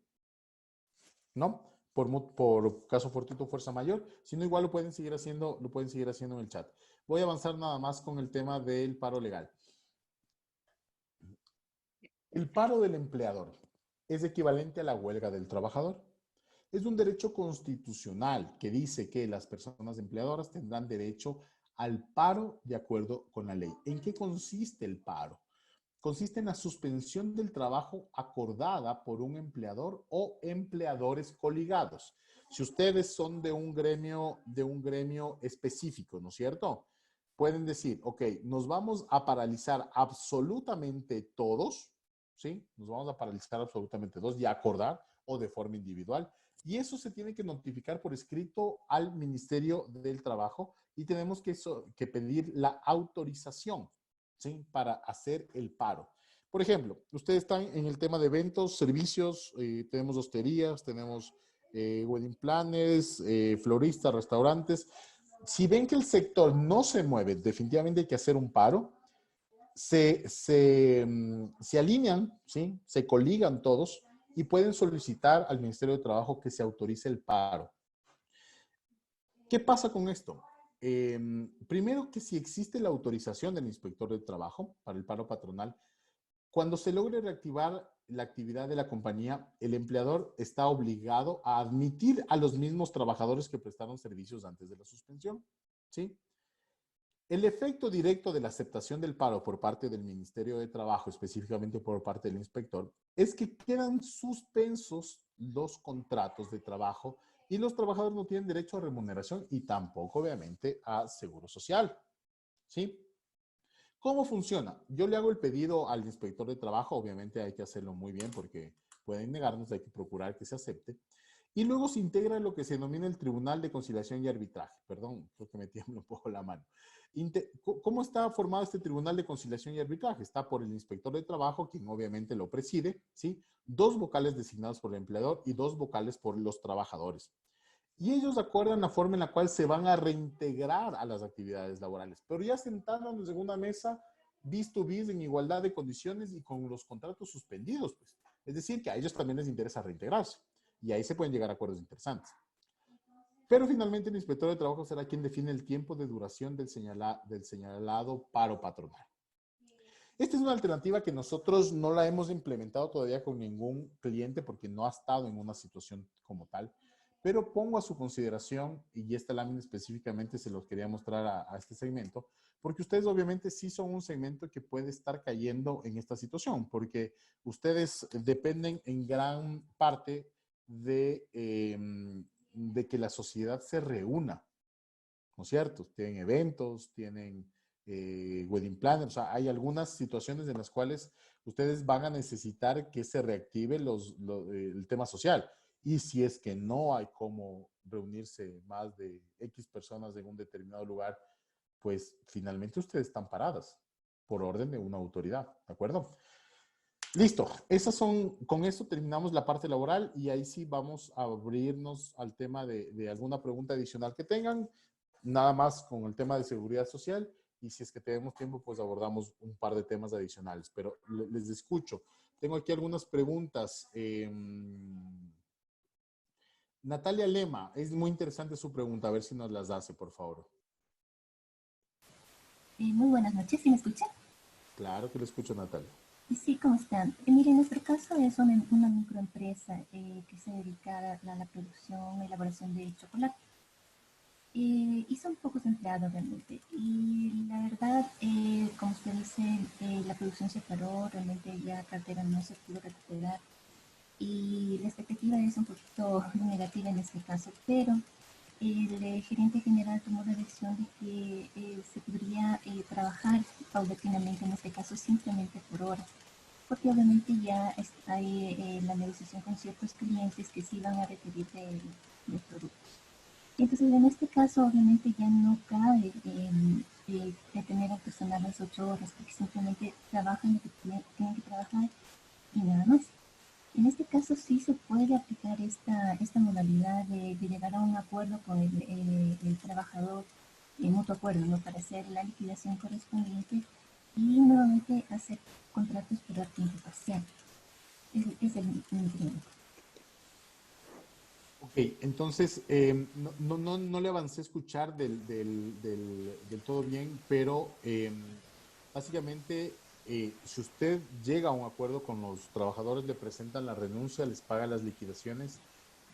¿No? Por caso fortuito, fuerza mayor. Si no, igual lo pueden seguir haciendo en el chat. Voy a avanzar nada más con el tema del paro legal. El paro del empleador es equivalente a la huelga del trabajador. Es un derecho constitucional que dice que las personas empleadoras tendrán derecho al paro de acuerdo con la ley. ¿En qué consiste el paro? Consiste en la suspensión del trabajo acordada por un empleador o empleadores coligados. Si ustedes son de un gremio específico, ¿no es cierto? Pueden decir, ok, nos vamos a paralizar absolutamente todos, ¿sí? Nos vamos a paralizar absolutamente todos y acordar o de forma individual. Y eso se tiene que notificar por escrito al Ministerio del Trabajo y tenemos que pedir la autorización, ¿sí? Para hacer el paro. Por ejemplo, ustedes están en el tema de eventos, servicios, tenemos hosterías, tenemos wedding planners, floristas, restaurantes. Si ven que el sector no se mueve, definitivamente hay que hacer un paro. Se alinean, ¿sí? Se coligan todos y pueden solicitar al Ministerio de Trabajo que se autorice el paro. ¿Qué pasa con esto? Primero que si existe la autorización del inspector de trabajo para el paro patronal, cuando se logre reactivar la actividad de la compañía, el empleador está obligado a admitir a los mismos trabajadores que prestaron servicios antes de la suspensión, ¿sí? El efecto directo de la aceptación del paro por parte del Ministerio de Trabajo, específicamente por parte del inspector, es que quedan suspensos los contratos de trabajo y los trabajadores no tienen derecho a remuneración y tampoco, obviamente, a seguro social, ¿sí? ¿Cómo funciona? Yo le hago el pedido al inspector de trabajo, obviamente hay que hacerlo muy bien porque pueden negarnos, hay que procurar que se acepte. Y luego se integra lo que se denomina el Tribunal de Conciliación y Arbitraje. Perdón, creo que me tiembla un poco la mano. ¿Cómo está formado este Tribunal de Conciliación y Arbitraje? Está por el inspector de trabajo, quien obviamente lo preside, ¿sí? 2 vocales designados por el empleador y 2 vocales por los trabajadores. Y ellos acuerdan la forma en la cual se van a reintegrar a las actividades laborales, pero ya sentándonos en una mesa vis to vis, en igualdad de condiciones y con los contratos suspendidos, pues. Es decir, que a ellos también les interesa reintegrarse y ahí se pueden llegar a acuerdos interesantes. Pero finalmente el inspector de trabajo será quien define el tiempo de duración del señalado paro patronal. Esta es una alternativa que nosotros no la hemos implementado todavía con ningún cliente porque no ha estado en una situación como tal, pero pongo a su consideración, y esta lámina específicamente se los quería mostrar a este segmento, porque ustedes obviamente sí son un segmento que puede estar cayendo en esta situación, porque ustedes dependen en gran parte de que la sociedad se reúna, ¿no es cierto? Tienen eventos, tienen wedding planners, o sea, hay algunas situaciones en las cuales ustedes van a necesitar que se reactive el tema social. Y si es que no hay cómo reunirse más de X personas en un determinado lugar, pues finalmente ustedes están paradas por orden de una autoridad, ¿de acuerdo? Listo, con eso terminamos la parte laboral y ahí sí vamos a abrirnos al tema de alguna pregunta adicional que tengan, nada más con el tema de seguridad social, y si es que tenemos tiempo, pues abordamos un par de temas adicionales, pero les escucho. Tengo aquí algunas preguntas. Natalia Lema, es muy interesante su pregunta, a ver si nos las hace, por favor. Muy buenas noches, ¿sí me escuchan? Claro que le escucho, Natalia. Sí, ¿cómo están? Mire, en nuestro caso es una microempresa que se dedica a la producción y elaboración de chocolate. Y son pocos empleados realmente. Y la verdad, como usted dice, la producción se paró, realmente ya cartera no se pudo recuperar. Y la expectativa es un poquito negativa en este caso, pero el gerente general tomó la decisión de que se podría trabajar paulatinamente, en este caso simplemente por hora, porque obviamente ya hay la negociación con ciertos clientes que sí van a requerir de productos. Entonces, en este caso, obviamente ya no cabe detener al personal las 8 horas, porque simplemente trabajan lo que tienen que trabajar y nada más. En este caso sí se puede aplicar esta modalidad de llegar a un acuerdo con el trabajador, mutuo acuerdo, ¿no? Para hacer la liquidación correspondiente y nuevamente hacer contratos por tiempo parcial. Es el primer. Ok, entonces no le avancé a escuchar del todo bien, pero básicamente si usted llega a un acuerdo con los trabajadores, le presentan la renuncia, les paga las liquidaciones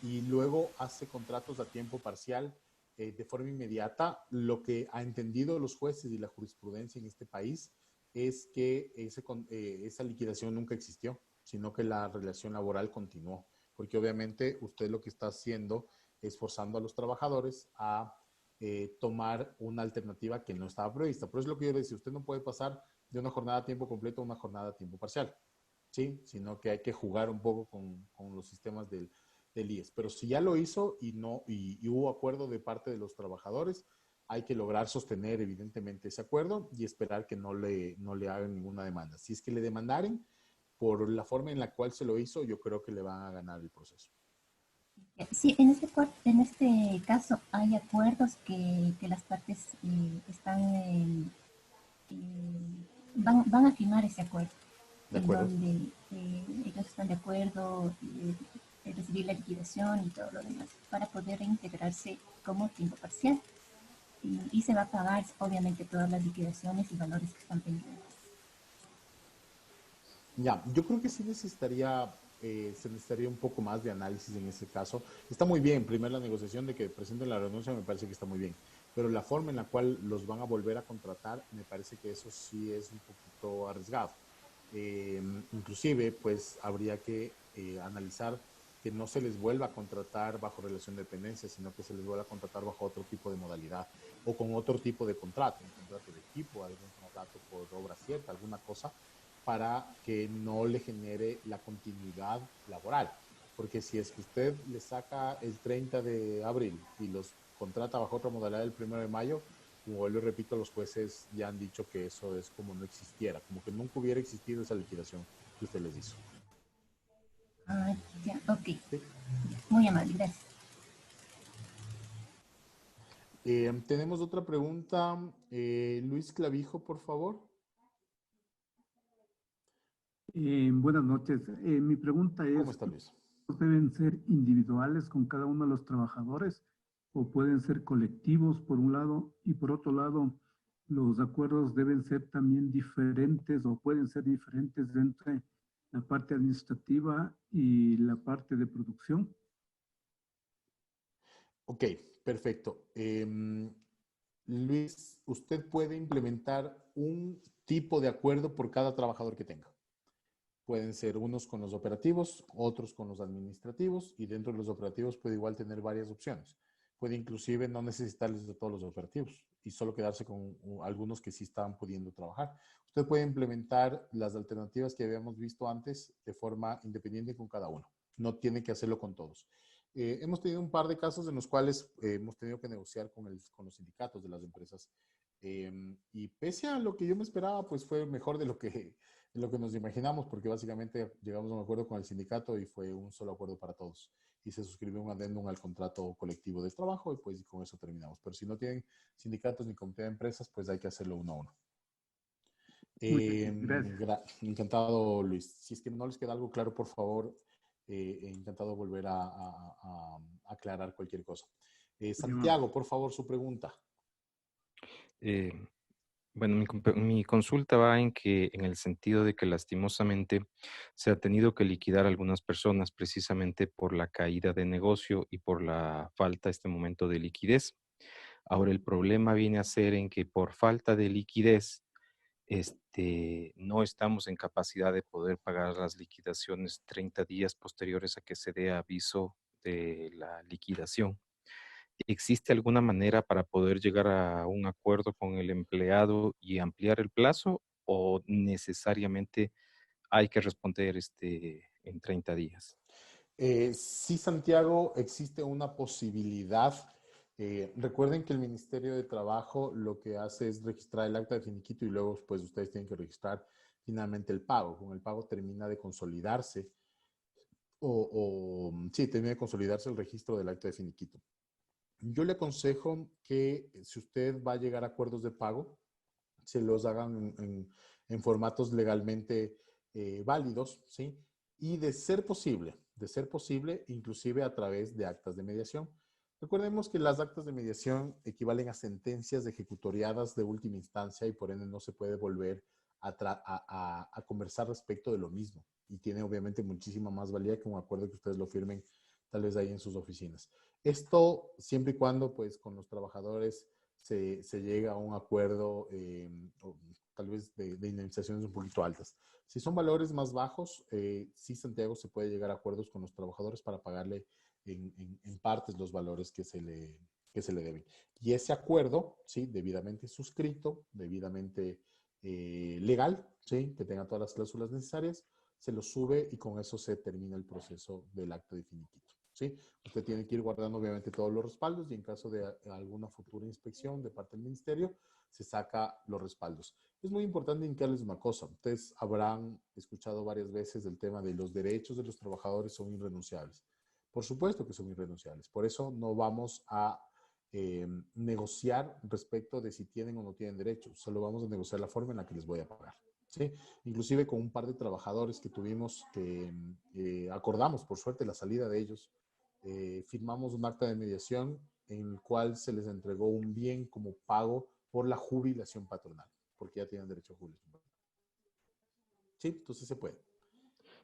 y luego hace contratos a tiempo parcial de forma inmediata, lo que ha entendido los jueces y la jurisprudencia en este país es que esa liquidación nunca existió, sino que la relación laboral continuó, porque obviamente usted lo que está haciendo es forzando a los trabajadores a tomar una alternativa que no estaba prevista. Por eso es lo que yo le decía, usted no puede pasar de una jornada a tiempo completo a una jornada a tiempo parcial, ¿sí? Sino que hay que jugar un poco con los sistemas del IES. Pero si ya lo hizo y hubo acuerdo de parte de los trabajadores, hay que lograr sostener evidentemente ese acuerdo y esperar que no le hagan ninguna demanda. Si es que le demandaren, por la forma en la cual se lo hizo, yo creo que le van a ganar el proceso. Sí, en este caso hay acuerdos que las partes están van a firmar ese acuerdo, ¿De en acuerdo? donde ellos están de acuerdo de recibir la liquidación y todo lo demás para poder reintegrarse como tiempo parcial. Y se va a pagar obviamente todas las liquidaciones y valores que están pendientes. Ya, yo creo que sí se necesitaría un poco más de análisis en ese caso. Está muy bien, primero la negociación de que presenten la renuncia me parece que está muy bien, pero la forma en la cual los van a volver a contratar, me parece que eso sí es un poquito arriesgado. Inclusive, pues habría que analizar que no se les vuelva a contratar bajo relación de dependencia, sino que se les vuelva a contratar bajo otro tipo de modalidad o con otro tipo de contrato, un contrato de equipo, algún contrato por obra cierta, alguna cosa, para que no le genere la continuidad laboral. porque si es que usted le saca el 30 de abril y los contrata bajo otra modalidad el 1 de mayo, como vuelvo y repito, los jueces ya han dicho que eso es como no existiera, como que nunca hubiera existido esa liquidación que usted les hizo. Ah, ya, ok. ¿Sí? Muy amable, gracias. Tenemos otra pregunta. Luis Clavijo, por favor. Buenas noches. Mi pregunta ¿Cómo es, está, Luis? ¿deben ser individuales con cada uno de los trabajadores o pueden ser colectivos por un lado y por otro lado los acuerdos deben ser también diferentes o pueden ser diferentes entre la parte administrativa y la parte de producción? Ok, perfecto. Luis, usted puede implementar un tipo de acuerdo por cada trabajador que tenga. Pueden ser unos con los operativos, otros con los administrativos, y dentro de los operativos puede igual tener varias opciones. Puede inclusive no necesitarles de todos los operativos y solo quedarse con algunos que sí estaban pudiendo trabajar. Usted puede implementar las alternativas que habíamos visto antes de forma independiente con cada uno. No tiene que hacerlo con todos. Hemos tenido un par de casos en los cuales hemos tenido que negociar con los sindicatos de las empresas. Y pese a lo que yo me esperaba, pues fue mejor de lo que nos imaginamos, porque básicamente llegamos a un acuerdo con el sindicato y fue un solo acuerdo para todos. Y se suscribió un adendum al contrato colectivo de trabajo y pues con eso terminamos. Pero si no tienen sindicatos ni comité de empresas, pues hay que hacerlo uno a uno. Muy bien, gracias. Encantado, Luis. Si es que no les queda algo claro, por favor, encantado volver a aclarar cualquier cosa. Santiago, por favor, su pregunta. Bueno, mi consulta va en que, en el sentido de que lastimosamente se ha tenido que liquidar a algunas personas precisamente por la caída de negocio y por la falta este momento de liquidez. Ahora el problema viene a ser en que por falta de liquidez, no estamos en capacidad de poder pagar las liquidaciones 30 días posteriores a que se dé aviso de la liquidación. ¿Existe alguna manera para poder llegar a un acuerdo con el empleado y ampliar el plazo o necesariamente hay que responder en 30 días? Sí, Santiago, existe una posibilidad. Recuerden que el Ministerio de Trabajo lo que hace es registrar el acta de finiquito y luego pues ustedes tienen que registrar finalmente el pago. Con el pago termina de consolidarse sí, termina de consolidarse el registro del acta de finiquito. Yo le aconsejo que si usted va a llegar a acuerdos de pago, se los hagan en formatos legalmente válidos, ¿sí? Y de ser posible, inclusive a través de actas de mediación. Recordemos que las actas de mediación equivalen a sentencias ejecutoriadas de última instancia y por ende no se puede volver a conversar respecto de lo mismo. Y tiene obviamente muchísima más valía que un acuerdo que ustedes lo firmen tal vez ahí en sus oficinas. Esto siempre y cuando pues con los trabajadores se llega a un acuerdo tal vez de indemnizaciones un poquito altas. Si son valores más bajos, sí, Santiago, se puede llegar a acuerdos con los trabajadores para pagarle en partes los valores que se le deben. Y ese acuerdo, sí, debidamente suscrito, debidamente legal, sí, que tenga todas las cláusulas necesarias, se lo sube y con eso se termina el proceso del acta de finiquito. ¿Sí? Usted tiene que ir guardando obviamente todos los respaldos y en caso de alguna futura inspección de parte del ministerio, se saca los respaldos. Es muy importante indicarles una cosa. Ustedes habrán escuchado varias veces del tema de los derechos de los trabajadores son irrenunciables. Por supuesto que son irrenunciables. Por eso no vamos a negociar respecto de si tienen o no tienen derechos. Solo vamos a negociar la forma en la que les voy a pagar. ¿Sí? Inclusive con un par de trabajadores que tuvimos, que acordamos por suerte la salida de ellos, firmamos un acta de mediación en el cual se les entregó un bien como pago por la jubilación patronal, porque ya tienen derecho a jubilación patronal. Sí, entonces se puede.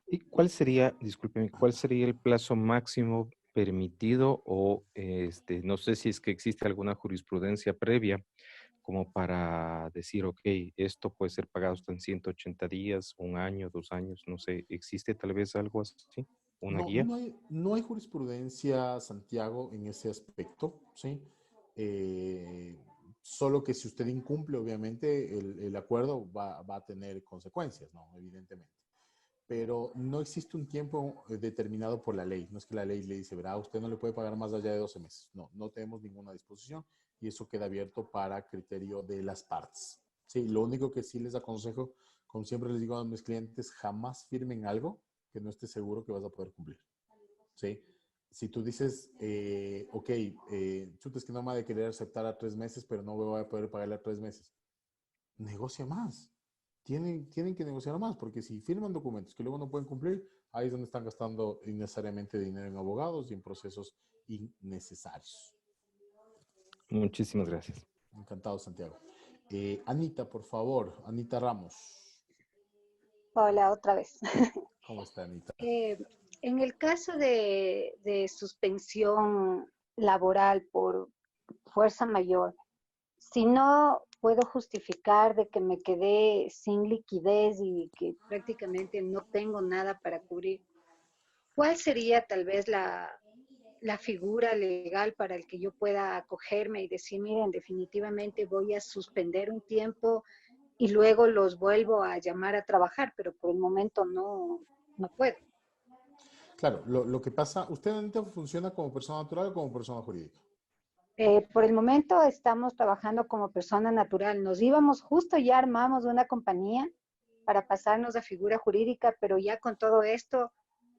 ¿Y cuál sería, discúlpeme, cuál sería el plazo máximo permitido o no sé si es que existe alguna jurisprudencia previa como para decir, ok, esto puede ser pagado hasta en 180 días, un año, 2 años, no sé, ¿existe tal vez algo así? ¿Una No, guía? no hay jurisprudencia, Santiago, en ese aspecto, ¿sí? Solo que si usted incumple, obviamente, el acuerdo va a tener consecuencias, ¿no? Evidentemente. pero no existe un tiempo determinado por la ley. No es que la ley le dice, verá, usted no le puede pagar más allá de 12 meses. No, no tenemos ninguna disposición y eso queda abierto para criterio de las partes. Sí, lo único que sí les aconsejo, como siempre les digo a mis clientes, jamás firmen algo que no esté seguro que vas a poder cumplir. ¿Sí? Si tú dices, ok, chuta, es que no me ha de querer aceptar a 3 meses, pero no voy a poder pagarle a 3 meses. Negocia más. Tienen que negociar más, porque si firman documentos que luego no pueden cumplir, ahí es donde están gastando innecesariamente dinero en abogados y en procesos innecesarios. Muchísimas gracias. Encantado, Santiago. Anita, por favor, Anita Ramos. Hola, otra vez. ¿Cómo está, Anita? En el caso de suspensión laboral por fuerza mayor, si no puedo justificar de que me quedé sin liquidez y que prácticamente no tengo nada para cubrir, ¿cuál sería tal vez la figura legal para el que yo pueda acogerme y decir, miren, definitivamente voy a suspender un tiempo y luego los vuelvo a llamar a trabajar, pero por el momento no puedo? Claro, lo que pasa, ¿usted, Anita, funciona como persona natural o como persona jurídica? Por el momento estamos trabajando como persona natural. Nos íbamos, justo ya armamos una compañía para pasarnos a figura jurídica, pero ya con todo esto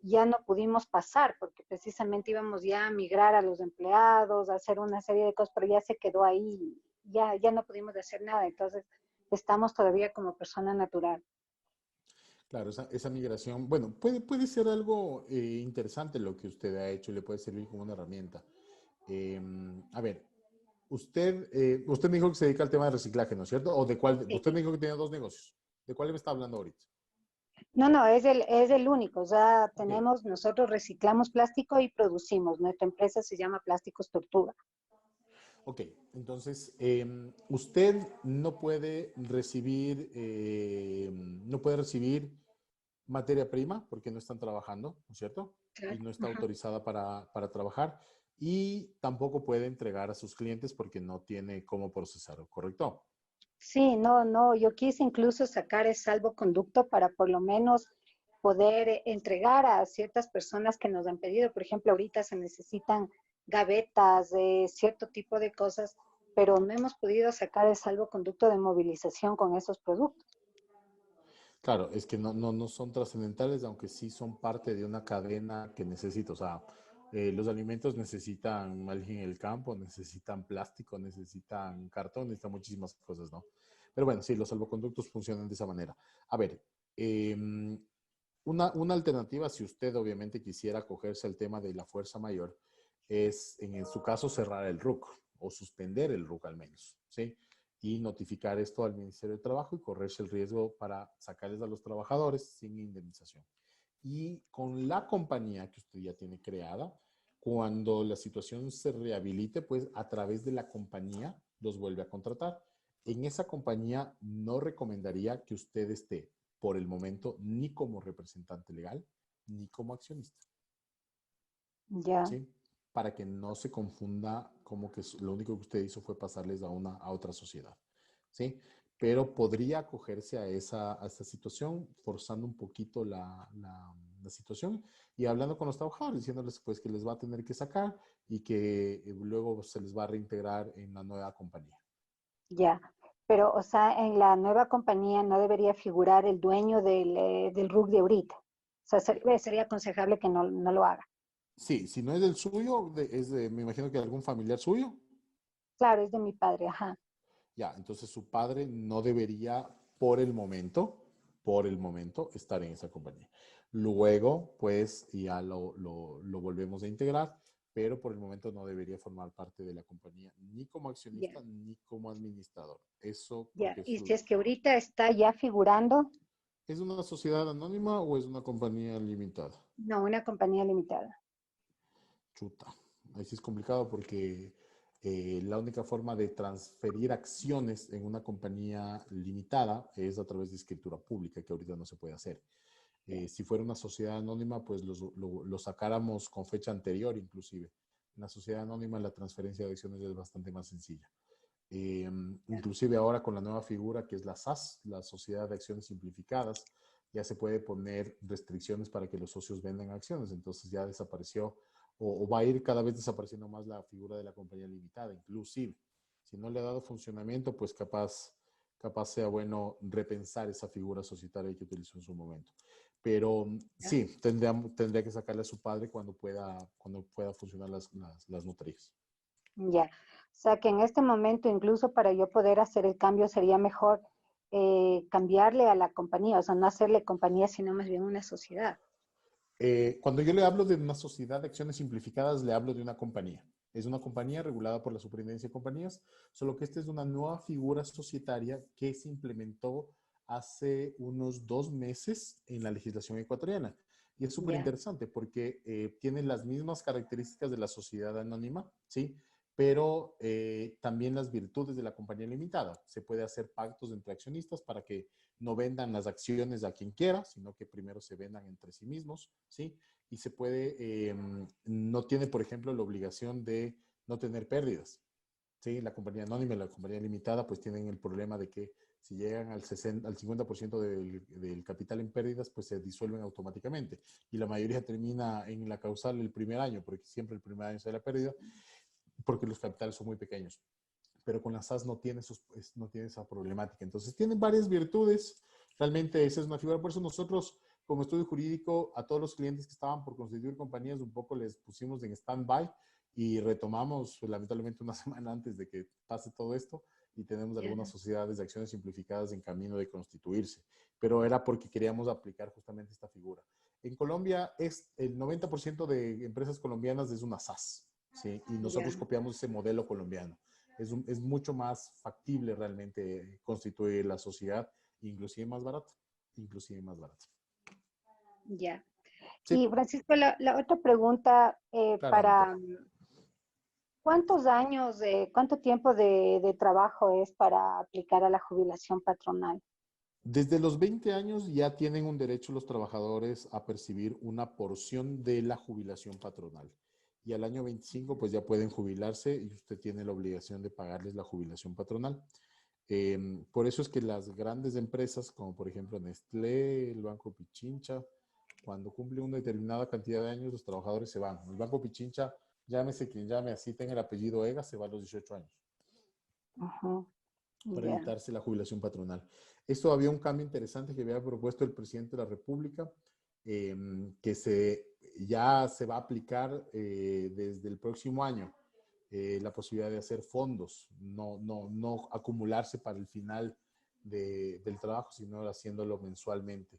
ya no pudimos pasar porque precisamente íbamos ya a migrar a los empleados, a hacer una serie de cosas, pero ya se quedó ahí, ya no pudimos hacer nada. Entonces estamos todavía como persona natural. Claro, esa migración, bueno, puede ser algo interesante lo que usted ha hecho y le puede servir como una herramienta. A ver, usted me dijo que se dedica al tema de reciclaje, ¿no es cierto? ¿O de cuál? Sí. Usted me dijo que tenía 2 negocios. ¿De cuál me está hablando ahorita? No, es el único. O sea, Ok, nosotros reciclamos plástico y producimos. Nuestra empresa se llama Plásticos Tortuga. ok. Entonces, usted no puede recibir materia prima porque no están trabajando, ¿no es cierto? Y Claro. no está Ajá. autorizada para trabajar. Y tampoco puede entregar a sus clientes porque no tiene cómo procesarlo, ¿correcto? Sí, yo quise incluso sacar el salvoconducto para por lo menos poder entregar a ciertas personas que nos han pedido. Por ejemplo, ahorita se necesitan gavetas de cierto tipo de cosas, pero no hemos podido sacar el salvoconducto de movilización con esos productos. Claro, es que no son trascendentales, aunque sí son parte de una cadena que necesita. O sea, los alimentos necesitan alguien en el campo, necesitan plástico, necesitan cartón, necesitan muchísimas cosas, ¿no? Pero bueno, sí, los salvoconductos funcionan de esa manera. A ver, una alternativa, si usted obviamente quisiera acogerse al tema de la fuerza mayor, es en su caso cerrar el RUC o suspender el RUC al menos, ¿sí? Y notificar esto al Ministerio de Trabajo y correrse el riesgo para sacarles a los trabajadores sin indemnización. Y con la compañía que usted ya tiene creada, cuando la situación se rehabilite, pues a través de la compañía los vuelve a contratar. En esa compañía no recomendaría que usted esté por el momento ni como representante legal ni como accionista, Ya, ¿sí? Para que no se confunda como que lo único que usted hizo fue pasarles a otra sociedad, ¿sí? Pero podría acogerse a esta situación, forzando un poquito la situación y hablando con los trabajadores, diciéndoles pues que les va a tener que sacar y que luego se les va a reintegrar en la nueva compañía. ya. Pero, o sea, en la nueva compañía no debería figurar el dueño del RUC de ahorita. O sea, sería aconsejable que no lo haga. Sí, si no es del suyo, me imagino que algún familiar suyo. Claro, es de mi padre, ajá. Ya, entonces su padre no debería por el momento, estar en esa compañía. Luego, pues ya lo volvemos a integrar, pero por el momento no debería formar parte de la compañía ni como Ya, accionista ni como administrador. Eso ya. porque Y si es que ahorita está ya figurando, ¿es una sociedad anónima o es una compañía limitada? no, una compañía limitada. Chuta. Ahí sí es complicado porque la única forma de transferir acciones en una compañía limitada es a través de escritura pública, que ahorita no se puede hacer. Si fuera una sociedad anónima, pues lo sacáramos con fecha anterior inclusive. En la sociedad anónima la transferencia de acciones es bastante más sencilla. Inclusive ahora con la nueva figura que es la SAS, la Sociedad de Acciones Simplificadas, ya se puede poner restricciones para que los socios vendan acciones. Entonces ya desapareció o va a ir cada vez desapareciendo más la figura de la compañía limitada. Inclusive, si no le ha dado funcionamiento, pues capaz sea bueno repensar esa figura societaria que utilizó en su momento. Pero sí, tendría que sacarle a su padre cuando pueda funcionar las notarías. Ya. O sea que en este momento, incluso para yo poder hacer el cambio, sería mejor cambiarle a la compañía, o sea, no hacerle compañía, sino más bien una sociedad. Cuando yo le hablo de una sociedad de acciones simplificadas, le hablo de una compañía. Es una compañía regulada por la Superintendencia de Compañías, solo que esta es una nueva figura societaria que se implementó hace unos 2 meses en la legislación ecuatoriana. Y es súper interesante porque tiene las mismas características de la sociedad anónima, ¿sí? Pero también las virtudes de la compañía limitada. Se puede hacer pactos entre accionistas para que no vendan las acciones a quien quiera, sino que primero se vendan entre sí mismos, ¿sí? Y se puede, no tiene, por ejemplo, la obligación de no tener pérdidas, ¿sí? La compañía anónima y la compañía limitada pues tienen el problema de que si llegan al 50% del capital en pérdidas, pues se disuelven automáticamente. Y la mayoría termina en la causal el primer año, porque siempre el primer año se da la pérdida, porque los capitales son muy pequeños. Pero con las SAS no tiene esa problemática. Entonces, tienen varias virtudes. Realmente esa es una figura. Por eso nosotros, como estudio jurídico, a todos los clientes que estaban por constituir compañías, un poco les pusimos en stand-by y retomamos, pues, lamentablemente, una semana antes de que pase todo esto y tenemos algunas sociedades de acciones simplificadas en camino de constituirse. Pero era porque queríamos aplicar justamente esta figura. En Colombia, el 90% de empresas colombianas es una SAS, ¿sí? Y nosotros copiamos ese modelo colombiano. Es mucho más factible realmente constituir la sociedad, inclusive más barato. Ya. Sí, Y Francisco, la otra pregunta claramente. ¿cuánto tiempo de trabajo es para aplicar a la jubilación patronal? Desde los 20 años ya tienen un derecho los trabajadores a percibir una porción de la jubilación patronal. Y al año 25 pues ya pueden jubilarse y usted tiene la obligación de pagarles la jubilación patronal. Por eso es que las grandes empresas, como por ejemplo Nestlé, el Banco Pichincha, cuando cumple una determinada cantidad de años, los trabajadores se van. El Banco Pichincha, llámese quien llame, así tenga el apellido Ega, se va a los 18 años para evitarse la jubilación patronal. Esto había un cambio interesante que había propuesto el presidente de la República, que ya se va a aplicar desde el próximo año. La posibilidad de hacer fondos, no acumularse para el final del trabajo, sino haciéndolo mensualmente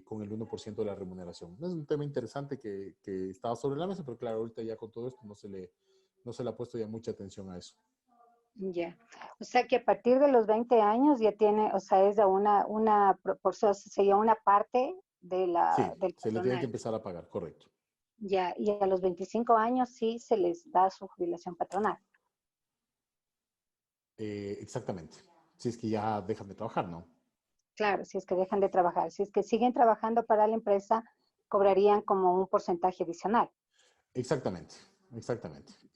con el 1% de la remuneración. Es un tema interesante que estaba sobre la mesa, pero claro, ahorita ya con todo esto no se le ha puesto ya mucha atención a eso. Ya. O sea que a partir de los 20 años ya tiene, o sea, es una proporción, sería una parte Sí, del se le tiene que patronal. empezar a pagar, correcto. Ya, y a los 25 años sí se les da su jubilación patronal. Exactamente. Si es que ya dejan de trabajar, ¿no? Claro, si es que dejan de trabajar. Si es que siguen trabajando para la empresa, cobrarían como un porcentaje adicional. Exactamente.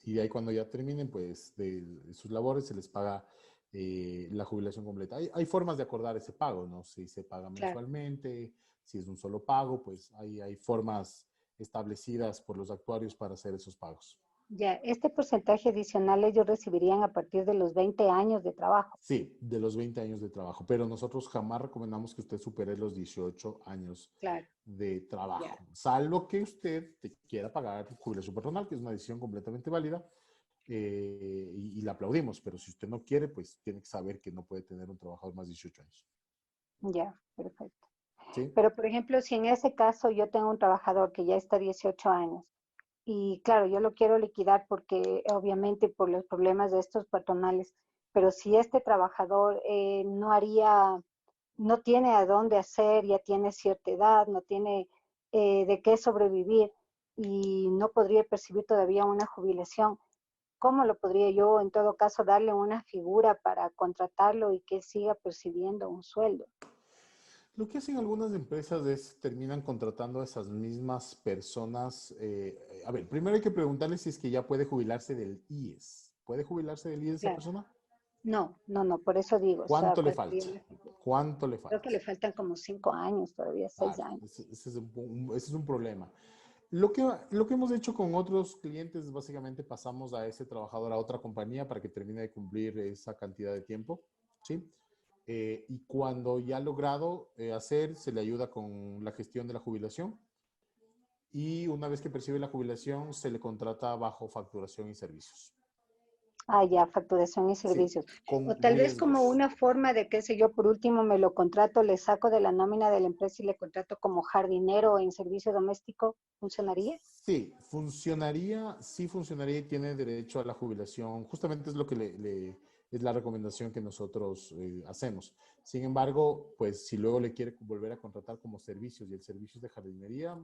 Y ahí cuando ya terminen, pues, de sus labores, se les paga la jubilación completa. Hay formas de acordar ese pago, ¿no? Si se paga Claro. mensualmente, si es un solo pago, pues hay formas establecidas por los actuarios para hacer esos pagos. Ya, este porcentaje adicional ellos recibirían a partir de los 20 años de trabajo. Sí, de los 20 años de trabajo, pero nosotros jamás recomendamos que usted supere los 18 años Claro. de trabajo, Ya. salvo que usted quiera pagar jubilación patronal, que es una decisión completamente válida, y la aplaudimos, pero si usted no quiere, pues tiene que saber que no puede tener un trabajador más de 18 años. Ya, perfecto. ¿Sí? Pero, por ejemplo, si en ese caso yo tengo un trabajador que ya está 18 años y claro, yo lo quiero liquidar porque obviamente por los problemas de estos patronales, pero si este trabajador no tiene a dónde hacer, ya tiene cierta edad, no tiene de qué sobrevivir y no podría percibir todavía una jubilación, ¿cómo lo podría yo en todo caso darle una figura para contratarlo y que siga percibiendo un sueldo? Lo que hacen algunas empresas es terminan contratando a esas mismas personas. A ver, primero hay que preguntarle si es que ya puede jubilarse del IES. ¿Puede jubilarse del IES esa Claro. persona? No, por eso digo, o sea, ¿Cuánto le ¿cuál falta? sería la figura? ¿Cuánto le Creo falta? que le faltan como 5 años, todavía 6 Claro, años. ese es un problema. Lo que hemos hecho con otros clientes es básicamente pasamos a ese trabajador a otra compañía para que termine de cumplir esa cantidad de tiempo, ¿sí? Y cuando ya ha logrado hacer, se le ayuda con la gestión de la jubilación y una vez que percibe la jubilación, se le contrata bajo facturación y servicios. Ah, ya, facturación y Sí, servicios. con O tal vez como riesgos. una forma de, qué sé yo, por último me lo contrato, le saco de la nómina de la empresa y le contrato como jardinero en servicio doméstico, ¿funcionaría? Sí funcionaría y tiene derecho a la jubilación. Justamente es lo que es la recomendación que nosotros hacemos. Sin embargo, pues si luego le quiere volver a contratar como servicios y el servicio es de jardinería,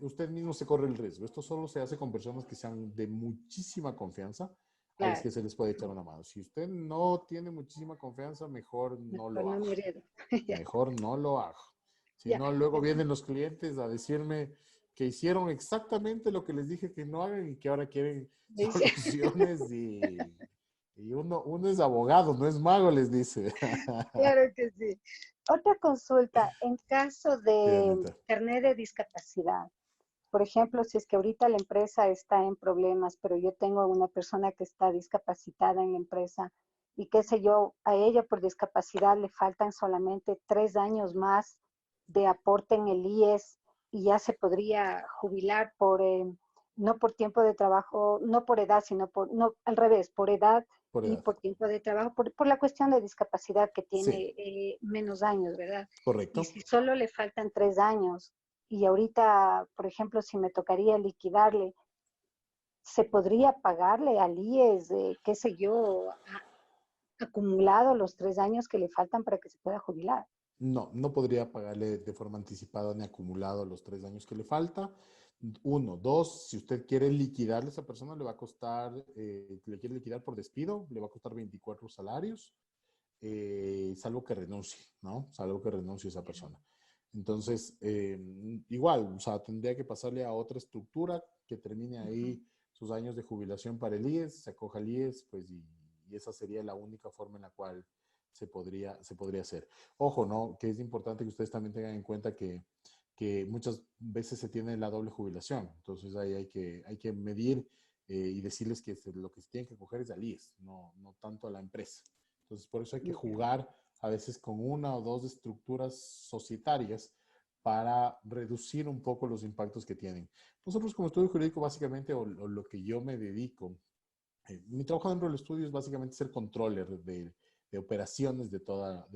usted mismo se corre el riesgo. Esto solo se hace con personas que sean de muchísima confianza, a las Claro, que se les puede echar una mano. Si usted no tiene muchísima confianza, mejor no mejor lo no me haga. heredo. Ya, Mejor no lo haga. Si ya. no, luego vienen los clientes a decirme que hicieron exactamente lo que les dije que no hagan y que ahora quieren Me dice, soluciones y uno es abogado, no es mago, les dice. claro que sí. Otra consulta, en caso Dígame, de Anita. carnet de discapacidad, por ejemplo, si es que ahorita la empresa está en problemas, pero yo tengo una persona que está discapacitada en la empresa y qué sé yo, a ella por discapacidad le faltan solamente 3 años más de aporte en el IES y ya se podría jubilar por, no por tiempo de trabajo, no por edad, sino por, no, al revés, por edad Por y edad. por tiempo de trabajo, por la cuestión de discapacidad que Sí, tiene menos años, ¿verdad? Y correcto. si solo le faltan 3 años, y ahorita, por ejemplo, si me tocaría liquidarle, ¿se podría pagarle al IES, qué sé yo, acumulado los 3 años que le faltan para que se pueda jubilar? No, no podría pagarle de forma anticipada ni acumulado los 3 años que le falta. Uno, dos, si usted quiere liquidarle a esa persona, le va a costar, le quiere liquidar por despido, le va a costar 24 salarios, salvo que renuncie, ¿no? Salvo que renuncie esa persona. Entonces, igual, o sea, tendría que pasarle a otra estructura que termine ahí sus años de jubilación para el IES, se acoja al IES, pues, y esa sería la única forma en la cual se podría hacer. Ojo, ¿no? Que es importante que ustedes también tengan en cuenta que muchas veces se tiene la doble jubilación. Entonces ahí hay que medir y decirles que lo que se tienen que coger es al IES, no tanto a la empresa. Entonces por eso hay que jugar a veces con una o dos estructuras societarias para reducir un poco los impactos que tienen. Nosotros como estudio jurídico básicamente, o lo que yo me dedico, mi trabajo dentro del estudio es básicamente ser controller de operaciones de toda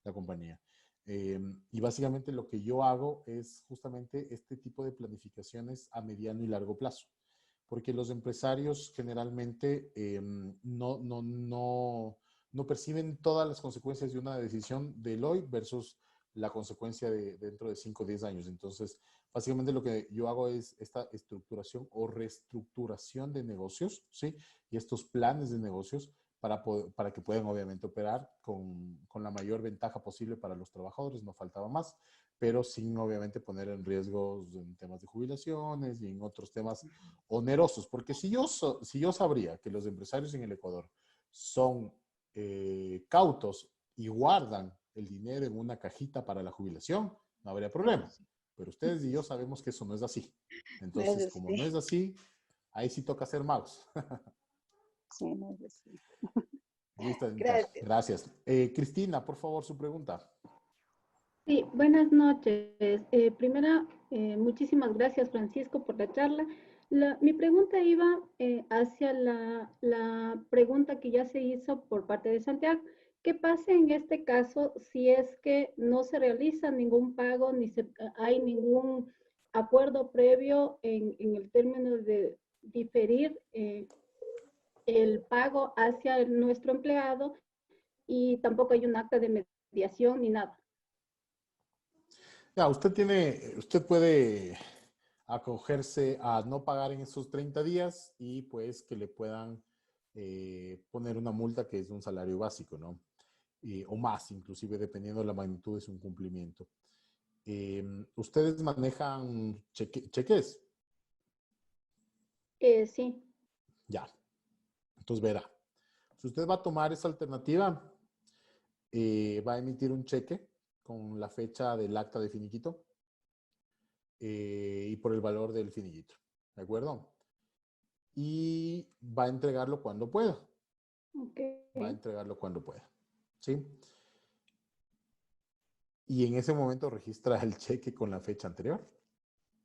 la compañía. Y básicamente lo que yo hago es justamente este tipo de planificaciones a mediano y largo plazo. Porque los empresarios generalmente no perciben todas las consecuencias de una decisión del hoy versus la consecuencia dentro de 5 o 10 años. Entonces, básicamente lo que yo hago es esta estructuración o reestructuración de negocios, ¿sí? Y estos planes de negocios para que puedan obviamente operar con la mayor ventaja posible para los trabajadores, no faltaba más, pero sin obviamente poner en riesgo en temas de jubilaciones y en otros temas onerosos, porque si yo sabría que los empresarios en el Ecuador son cautos y guardan el dinero en una cajita para la jubilación, no habría problema. Pero ustedes y yo sabemos que eso no es así. No es Entonces, como no así. es así, ahí sí toca ser magos. Sí, no es así. Listo, Anita. Gracias. Gracias. Cristina, por favor, su pregunta. Sí, buenas noches. Primera, muchísimas gracias, Francisco, por la charla. Mi pregunta iba hacia la pregunta que ya se hizo por parte de Santiago. ¿Qué pasa en este caso si es que no se realiza ningún pago ni hay ningún acuerdo previo en el término de diferir el pago hacia nuestro empleado y tampoco hay un acta de mediación ni nada? Ya, usted puede acogerse a no pagar en esos 30 días y pues que le puedan poner una multa que es un salario básico, ¿no? O más, inclusive dependiendo de la magnitud de su incumplimiento. ¿Ustedes manejan cheques? Sí. Ya. Entonces verá. Si usted va a tomar esa alternativa, va a emitir un cheque con la fecha del acta de finiquito y por el valor del finiquito, ¿de acuerdo? Y va a entregarlo cuando pueda. Va a entregarlo cuando pueda, ¿sí? Y en ese momento registra el cheque con la fecha anterior.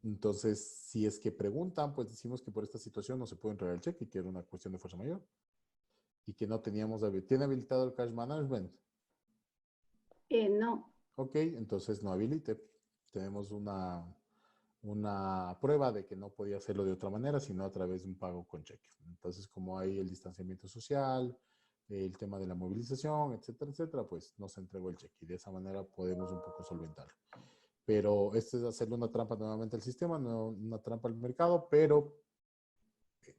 Entonces, si es que preguntan, pues decimos que por esta situación no se puede entregar el cheque, que era una cuestión de fuerza mayor. Y que no teníamos, ¿tiene habilitado el cash management? No. Ok, entonces no habilite. Tenemos una prueba de que no podía hacerlo de otra manera, sino a través de un pago con cheque. Entonces, como hay el distanciamiento social, el tema de la movilización, etcétera, etcétera, pues nos entregó el cheque y de esa manera podemos un poco solventarlo. Pero este es hacerle una trampa nuevamente al sistema, no una trampa al mercado, pero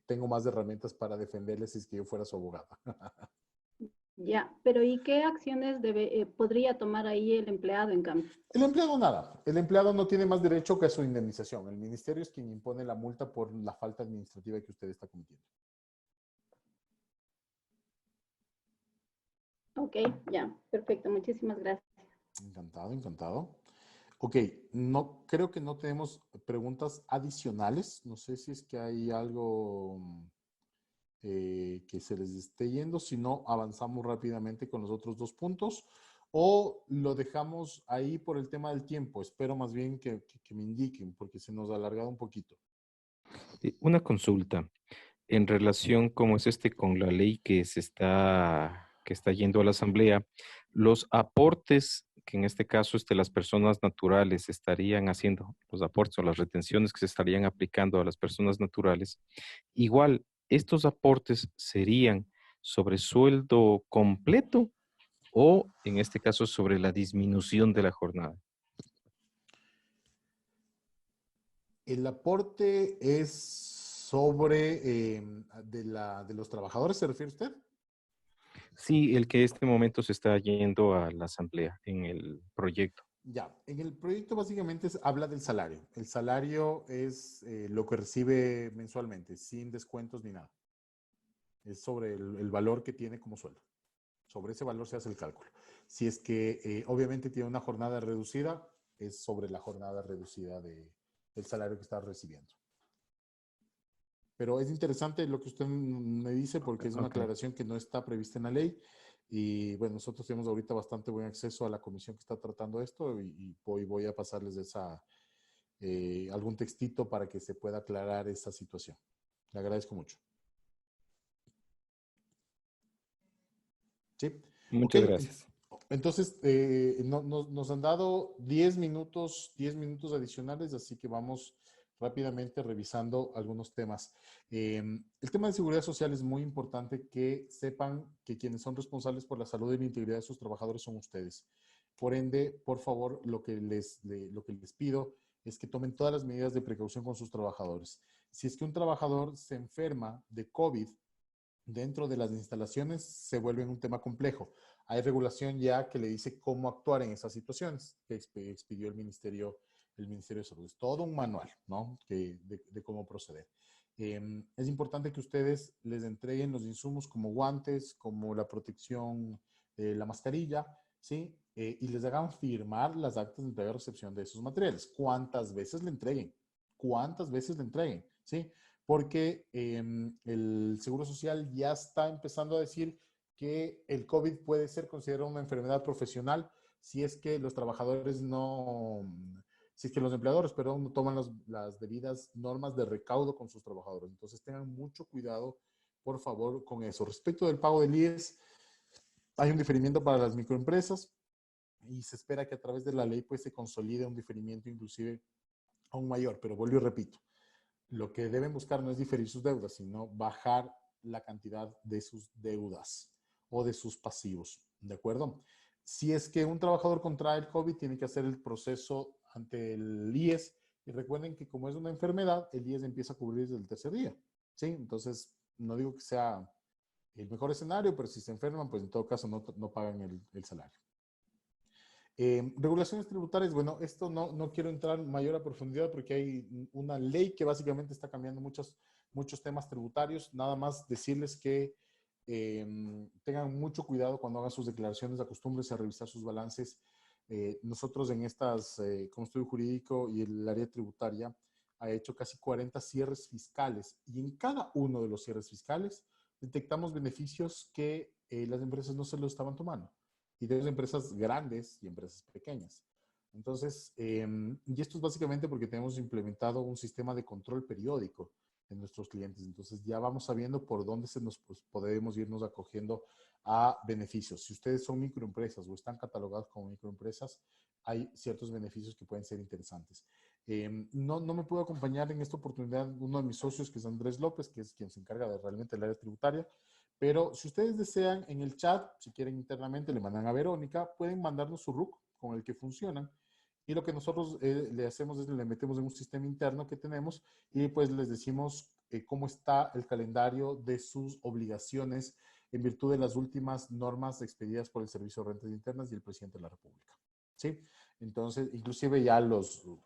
tengo más herramientas para defenderles si es que yo fuera su abogada. Ya, pero ¿y qué acciones podría tomar ahí el empleado en cambio? El empleado nada. El empleado no tiene más derecho que a su indemnización. El ministerio es quien impone la multa por la falta administrativa que usted está cometiendo. Ok, ya, perfecto. Muchísimas gracias. Encantado, encantado. Ok, no, creo que no tenemos preguntas adicionales. No sé si es que hay algo que se les esté yendo. Si no, avanzamos rápidamente con los otros dos puntos o lo dejamos ahí por el tema del tiempo. Espero más bien que me indiquen porque se nos ha alargado un poquito. Una consulta en relación, como es con la ley que está yendo a la Asamblea, los aportes que en este caso las personas naturales estarían haciendo, los aportes o las retenciones que se estarían aplicando a las personas naturales, igual, estos aportes serían sobre sueldo completo o en este caso sobre la disminución de la jornada. El aporte es sobre de los trabajadores, ¿se refiere usted? Sí, el que en este momento se está yendo a la Asamblea en el proyecto. Ya, en el proyecto básicamente habla del salario. El salario es lo que recibe mensualmente, sin descuentos ni nada. Es sobre el valor que tiene como sueldo. Sobre ese valor se hace el cálculo. Si es que obviamente tiene una jornada reducida, es sobre la jornada reducida del salario que está recibiendo. Pero es interesante lo que usted me dice porque es una aclaración que no está prevista en la ley. Y bueno, nosotros tenemos ahorita bastante buen acceso a la comisión que está tratando esto y voy a pasarles algún textito para que se pueda aclarar esa situación. Le agradezco mucho. ¿Sí? Muchas gracias. Entonces, nos han dado 10 minutos adicionales, así que vamos rápidamente revisando algunos temas. El tema de seguridad social es muy importante que sepan que quienes son responsables por la salud y la integridad de sus trabajadores son ustedes. Por ende, por favor, lo que les pido es que tomen todas las medidas de precaución con sus trabajadores. Si es que un trabajador se enferma de COVID dentro de las instalaciones, se vuelve un tema complejo. Hay regulación ya que le dice cómo actuar en esas situaciones que expidió el Ministerio de Salud. Es todo un manual, ¿no? De cómo proceder. Es importante que ustedes les entreguen los insumos como guantes, como la protección, la mascarilla, ¿sí? Y les hagan firmar las actas de entrega y recepción de esos materiales. ¿Cuántas veces le entreguen? ¿Cuántas veces le entreguen? ¿Sí? Porque el Seguro Social ya está empezando a decir que el COVID puede ser considerado una enfermedad profesional si es que los trabajadores si es que los empleadores, perdón, no toman las debidas normas de recaudo con sus trabajadores. Entonces tengan mucho cuidado, por favor, con eso. Respecto del pago del IES, hay un diferimiento para las microempresas y se espera que a través de la ley pues se consolide un diferimiento inclusive aún mayor, pero vuelvo y repito, lo que deben buscar no es diferir sus deudas, sino bajar la cantidad de sus deudas o de sus pasivos, ¿de acuerdo? Si es que un trabajador contrae el COVID, tiene que hacer el proceso ante el IES y recuerden que como es una enfermedad, el IES empieza a cubrir desde el tercer día, ¿sí? Entonces, no digo que sea el mejor escenario, pero si se enferman, pues en todo caso no pagan el salario. Regulaciones tributarias, bueno, esto no quiero entrar en mayor a profundidad porque hay una ley que básicamente está cambiando muchos temas tributarios. Nada más decirles que tengan mucho cuidado cuando hagan sus declaraciones, acostúmbrense a revisar sus balances. Nosotros en estas, como estudio jurídico y el área tributaria, ha hecho casi 40 cierres fiscales y en cada uno de los cierres fiscales detectamos beneficios que las empresas no se lo estaban tomando. Y tenemos empresas grandes y empresas pequeñas. Entonces, y esto es básicamente porque tenemos implementado un sistema de control periódico en nuestros clientes. Entonces, ya vamos sabiendo por dónde pues, podemos irnos acogiendo a beneficios. Si ustedes son microempresas o están catalogados como microempresas, hay ciertos beneficios que pueden ser interesantes. No me pudo acompañar en esta oportunidad uno de mis socios, que es Andrés López, que es quien se encarga de realmente el área tributaria. Pero si ustedes desean en el chat, si quieren internamente, le mandan a Verónica, pueden mandarnos su RUC con el que funcionan. Y lo que nosotros le hacemos es le metemos en un sistema interno que tenemos y pues les decimos cómo está el calendario de sus obligaciones en virtud de las últimas normas expedidas por el Servicio de Rentas Internas y el Presidente de la República. ¿Sí? Entonces, inclusive ya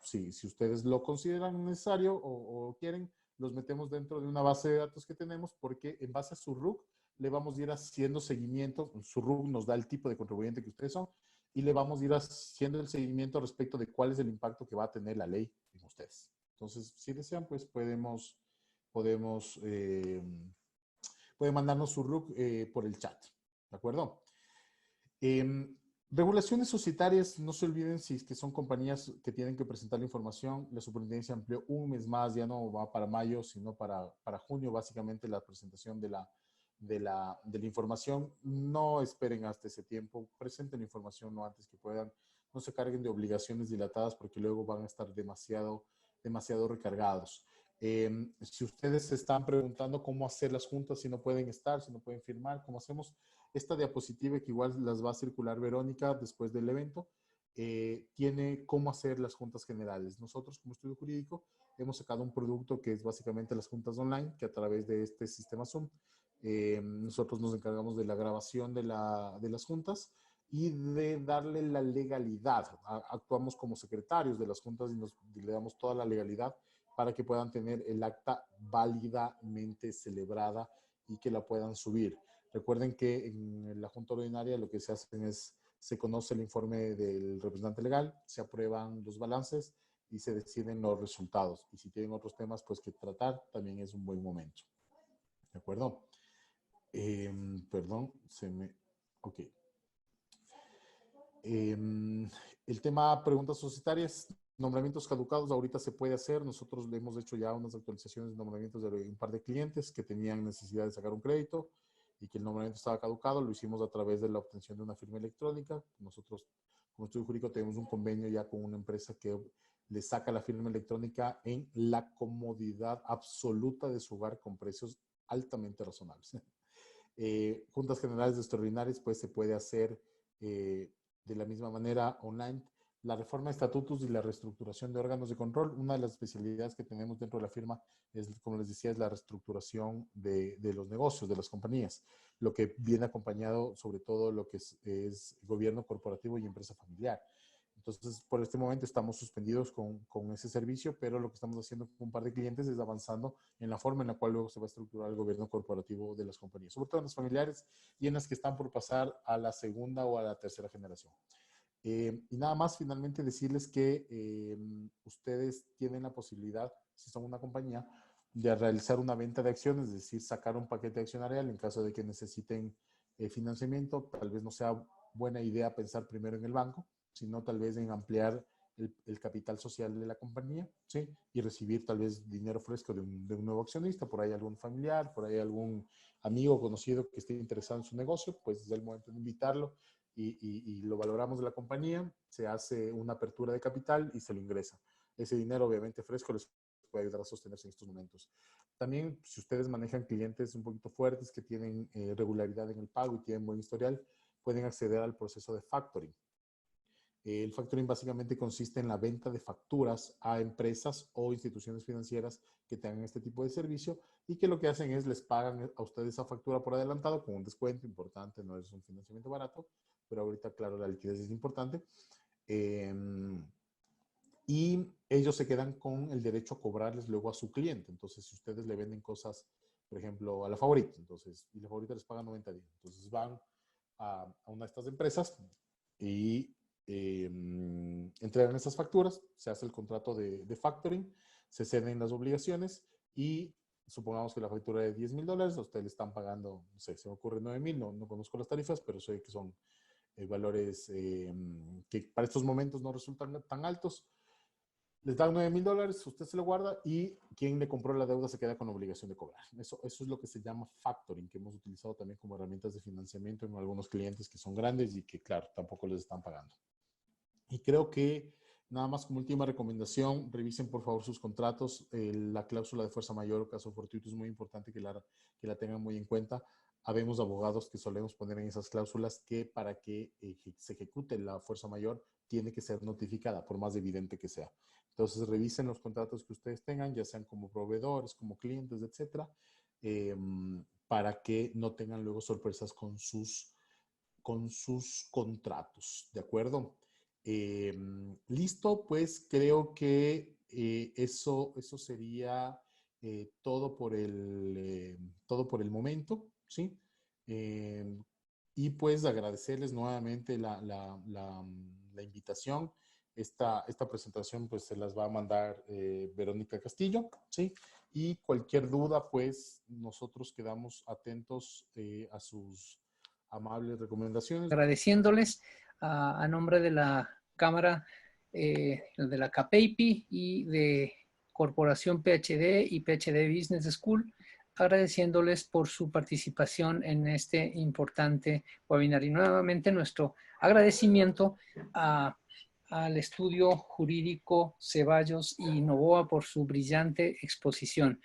si ustedes lo consideran necesario o quieren, los metemos dentro de una base de datos que tenemos porque en base a su RUC le vamos a ir haciendo seguimiento. Su RUC nos da el tipo de contribuyente que ustedes son y le vamos a ir haciendo el seguimiento respecto de cuál es el impacto que va a tener la ley en ustedes. Entonces, si desean, pues pueden mandarnos su RUC por el chat. ¿De acuerdo? Regulaciones societarias, no se olviden si es que son compañías que tienen que presentar la información. La superintendencia amplió un mes más, ya no va para mayo, sino para junio, básicamente la presentación de la información. No esperen hasta ese tiempo, presenten la información lo antes que puedan. No se carguen de obligaciones dilatadas porque luego van a estar demasiado recargados. Si ustedes se están preguntando cómo hacer las juntas, si no pueden estar, si no pueden firmar, ¿cómo hacemos? Esta diapositiva, que igual las va a circular Verónica después del evento, tiene cómo hacer las juntas generales. Nosotros, como estudio jurídico, hemos sacado un producto que es básicamente las juntas online, que a través de este sistema Zoom, nosotros nos encargamos de la grabación de las juntas y de darle la legalidad. Actuamos como secretarios de las juntas y le damos toda la legalidad para que puedan tener el acta válidamente celebrada y que la puedan subir. Recuerden que en la Junta Ordinaria lo que se hace es, se conoce el informe del representante legal, se aprueban los balances y se deciden los resultados. Y si tienen otros temas pues que tratar, también es un buen momento. ¿De acuerdo? Perdón, ok. El tema preguntas societarias, nombramientos caducados, ahorita se puede hacer. Nosotros le hemos hecho ya unas actualizaciones de nombramientos de un par de clientes que tenían necesidad de sacar un crédito y que el nombramiento estaba caducado. Lo hicimos a través de la obtención de una firma electrónica. Nosotros, como estudio jurídico, tenemos un convenio ya con una empresa que le saca la firma electrónica en la comodidad absoluta de su hogar con precios altamente razonables. Juntas generales extraordinarias, pues se puede hacer de la misma manera online. La reforma de estatutos y la reestructuración de órganos de control, una de las especialidades que tenemos dentro de la firma es, como les decía, es la reestructuración de los negocios, de las compañías, lo que viene acompañado sobre todo lo que es gobierno corporativo y empresa familiar. Entonces, por este momento estamos suspendidos con ese servicio, pero lo que estamos haciendo con un par de clientes es avanzando en la forma en la cual luego se va a estructurar el gobierno corporativo de las compañías, sobre todo en las familiares y en las que están por pasar a la segunda o a la tercera generación. Y nada más, finalmente decirles que ustedes tienen la posibilidad, si son una compañía, de realizar una venta de acciones, es decir, sacar un paquete accionarial en caso de que necesiten financiamiento. Tal vez no sea buena idea pensar primero en el banco, sino tal vez en ampliar el capital social de la compañía, ¿sí? Y recibir tal vez dinero fresco de un nuevo accionista, por ahí algún familiar, por ahí algún amigo conocido que esté interesado en su negocio, pues es el momento de invitarlo y lo valoramos de la compañía, se hace una apertura de capital y se lo ingresa. Ese dinero obviamente fresco les puede ayudar a sostenerse en estos momentos. También, si ustedes manejan clientes un poquito fuertes que tienen regularidad en el pago y tienen buen historial, pueden acceder al proceso de factoring. El factoring básicamente consiste en la venta de facturas a empresas o instituciones financieras que tengan este tipo de servicio y que lo que hacen es les pagan a ustedes esa factura por adelantado con un descuento importante, no es un financiamiento barato, pero ahorita, claro, la liquidez es importante. Y ellos se quedan con el derecho a cobrarles luego a su cliente. Entonces, si ustedes le venden cosas por ejemplo, a La Favorita, entonces, y La Favorita les paga 90 días. Entonces van a una de estas empresas y entregan esas facturas, se hace el contrato de factoring, se ceden las obligaciones y supongamos que la factura de $10,000, a ustedes le están pagando, no sé, se me ocurre 9,000, no conozco las tarifas, pero sé que son valores que para estos momentos no resultan tan altos. Les dan $9,000, usted se lo guarda y quien le compró la deuda se queda con la obligación de cobrar. Eso es lo que se llama factoring, que hemos utilizado también como herramientas de financiamiento en algunos clientes que son grandes y que, claro, tampoco les están pagando. Y creo que nada más como última recomendación, revisen por favor sus contratos. La cláusula de fuerza mayor o caso fortuito es muy importante que la tengan muy en cuenta. Habemos abogados que solemos poner en esas cláusulas que para que se ejecute la fuerza mayor tiene que ser notificada, por más evidente que sea. Entonces revisen los contratos que ustedes tengan, ya sean como proveedores, como clientes, etcétera, para que no tengan luego sorpresas con sus contratos, ¿de acuerdo? Listo, pues creo que eso sería todo por el momento, ¿sí? Y pues agradecerles nuevamente la invitación. Esta presentación pues se las va a mandar Verónica Castillo, ¿sí? Y cualquier duda pues nosotros quedamos atentos a sus amables recomendaciones. Agradeciéndoles a nombre de la Cámara, de la CAPEIPI y de Corporación PhD y PhD Business School, agradeciéndoles por su participación en este importante webinar. Y nuevamente nuestro agradecimiento al estudio jurídico Ceballos y Novoa por su brillante exposición.